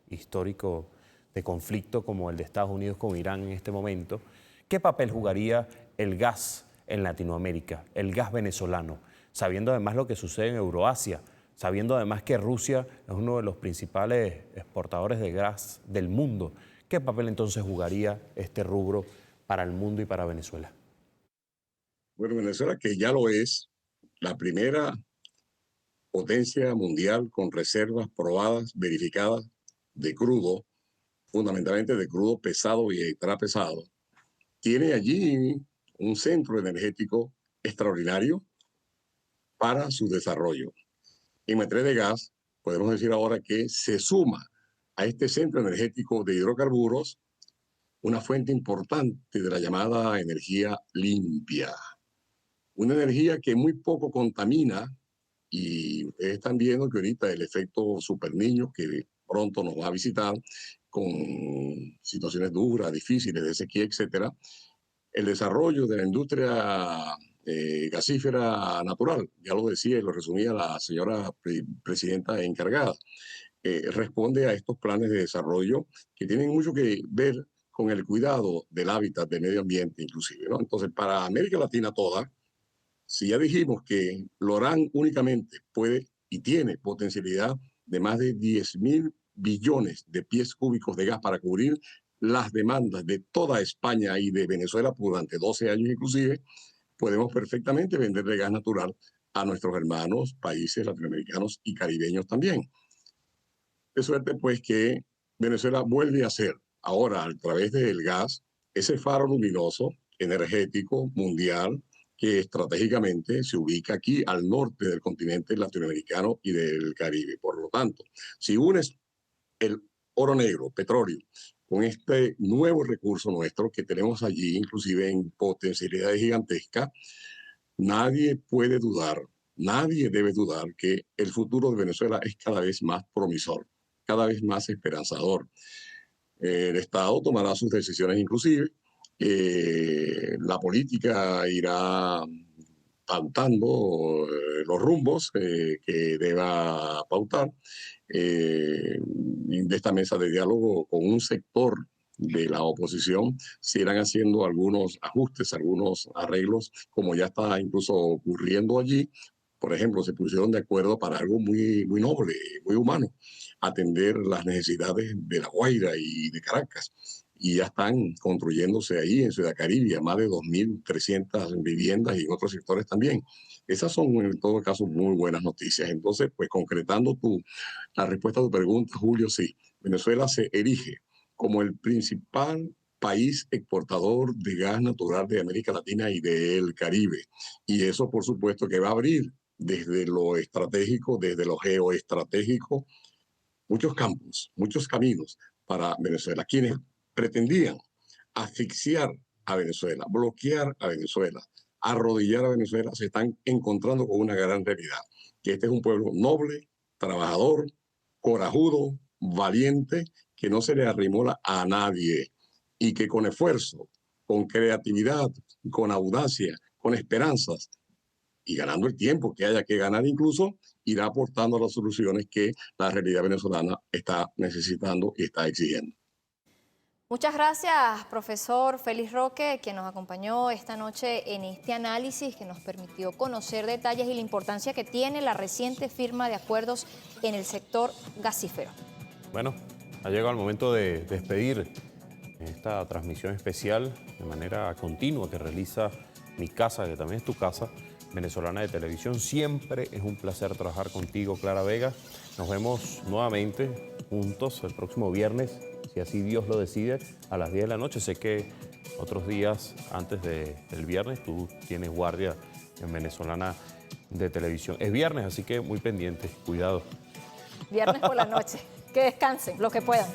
histórico de conflicto como el de Estados Unidos con Irán en este momento. ¿Qué papel jugaría el gas en Latinoamérica, el gas venezolano? Sabiendo además lo que sucede en Euroasia, sabiendo además que Rusia es uno de los principales exportadores de gas del mundo. ¿Qué papel entonces jugaría este rubro para el mundo y para Venezuela? Bueno, Venezuela, que ya lo es, la primera potencia mundial con reservas probadas, verificadas de crudo, fundamentalmente de crudo pesado y extra pesado, tiene allí un centro energético extraordinario para su desarrollo. En materia de gas, podemos decir ahora que se suma a este centro energético de hidrocarburos una fuente importante de la llamada energía limpia. Una energía que muy poco contamina, y ustedes están viendo que ahorita el efecto superniño que pronto nos va a visitar con situaciones duras, difíciles, de sequía, etcétera, el desarrollo de la industria gasífera natural, ya lo decía y lo resumía la señora presidenta encargada, responde a estos planes de desarrollo que tienen mucho que ver con el cuidado del hábitat, del medio ambiente inclusive, ¿no? Entonces, para América Latina toda, si ya dijimos que Lorán únicamente puede y tiene potencialidad de más de 10.000 billones de pies cúbicos de gas para cubrir las demandas de toda España y de Venezuela durante 12 años inclusive, podemos perfectamente venderle gas natural a nuestros hermanos, países latinoamericanos y caribeños también. De suerte pues que Venezuela vuelve a ser ahora a través del gas ese faro luminoso, energético, mundial, que estratégicamente se ubica aquí al norte del continente latinoamericano y del Caribe. Por lo tanto, si unes el oro negro, petróleo, con este nuevo recurso nuestro que tenemos allí, inclusive en potencialidades gigantescas, nadie puede dudar, nadie debe dudar que el futuro de Venezuela es cada vez más promisor, cada vez más esperanzador. El Estado tomará sus decisiones inclusive, la política irá pautando los rumbos que deba pautar de esta mesa de diálogo con un sector de la oposición se irán haciendo algunos ajustes, algunos arreglos, como ya está incluso ocurriendo allí. Por ejemplo, se pusieron de acuerdo para algo muy, muy noble, muy humano, atender las necesidades de La Guaira y de Caracas. Y ya están construyéndose ahí en Ciudad Caribe más de 2.300 viviendas y en otros sectores también. Esas son en todo caso muy buenas noticias. Entonces, pues concretando la respuesta a tu pregunta, Julio, sí, Venezuela se erige como el principal país exportador de gas natural de América Latina y del Caribe. Y eso, por supuesto, que va a abrir desde lo estratégico, desde lo geoestratégico, muchos campos, muchos caminos para Venezuela. Quienes pretendían asfixiar a Venezuela, bloquear a Venezuela, arrodillar a Venezuela, se están encontrando con una gran realidad, que este es un pueblo noble, trabajador, corajudo, valiente, que no se le arrimola a nadie y que con esfuerzo, con creatividad, con audacia, con esperanzas y ganando el tiempo que haya que ganar incluso, irá aportando las soluciones que la realidad venezolana está necesitando y está exigiendo. Muchas gracias, profesor Félix Roque, quien nos acompañó esta noche en este análisis que nos permitió conocer detalles y la importancia que tiene la reciente firma de acuerdos en el sector gasífero. Bueno, ha llegado el momento de despedir esta transmisión especial de manera continua que realiza Mi Casa, que también es tu casa, venezolana de televisión. Siempre es un placer trabajar contigo, Clara Vega. Nos vemos nuevamente juntos el próximo viernes, si así Dios lo decide, a las 10 de la noche. Sé que otros días antes del viernes tú tienes guardia en Venezolana de Televisión. Es viernes, así que muy pendiente. Cuidado. Viernes por la noche. Que descansen, los que puedan.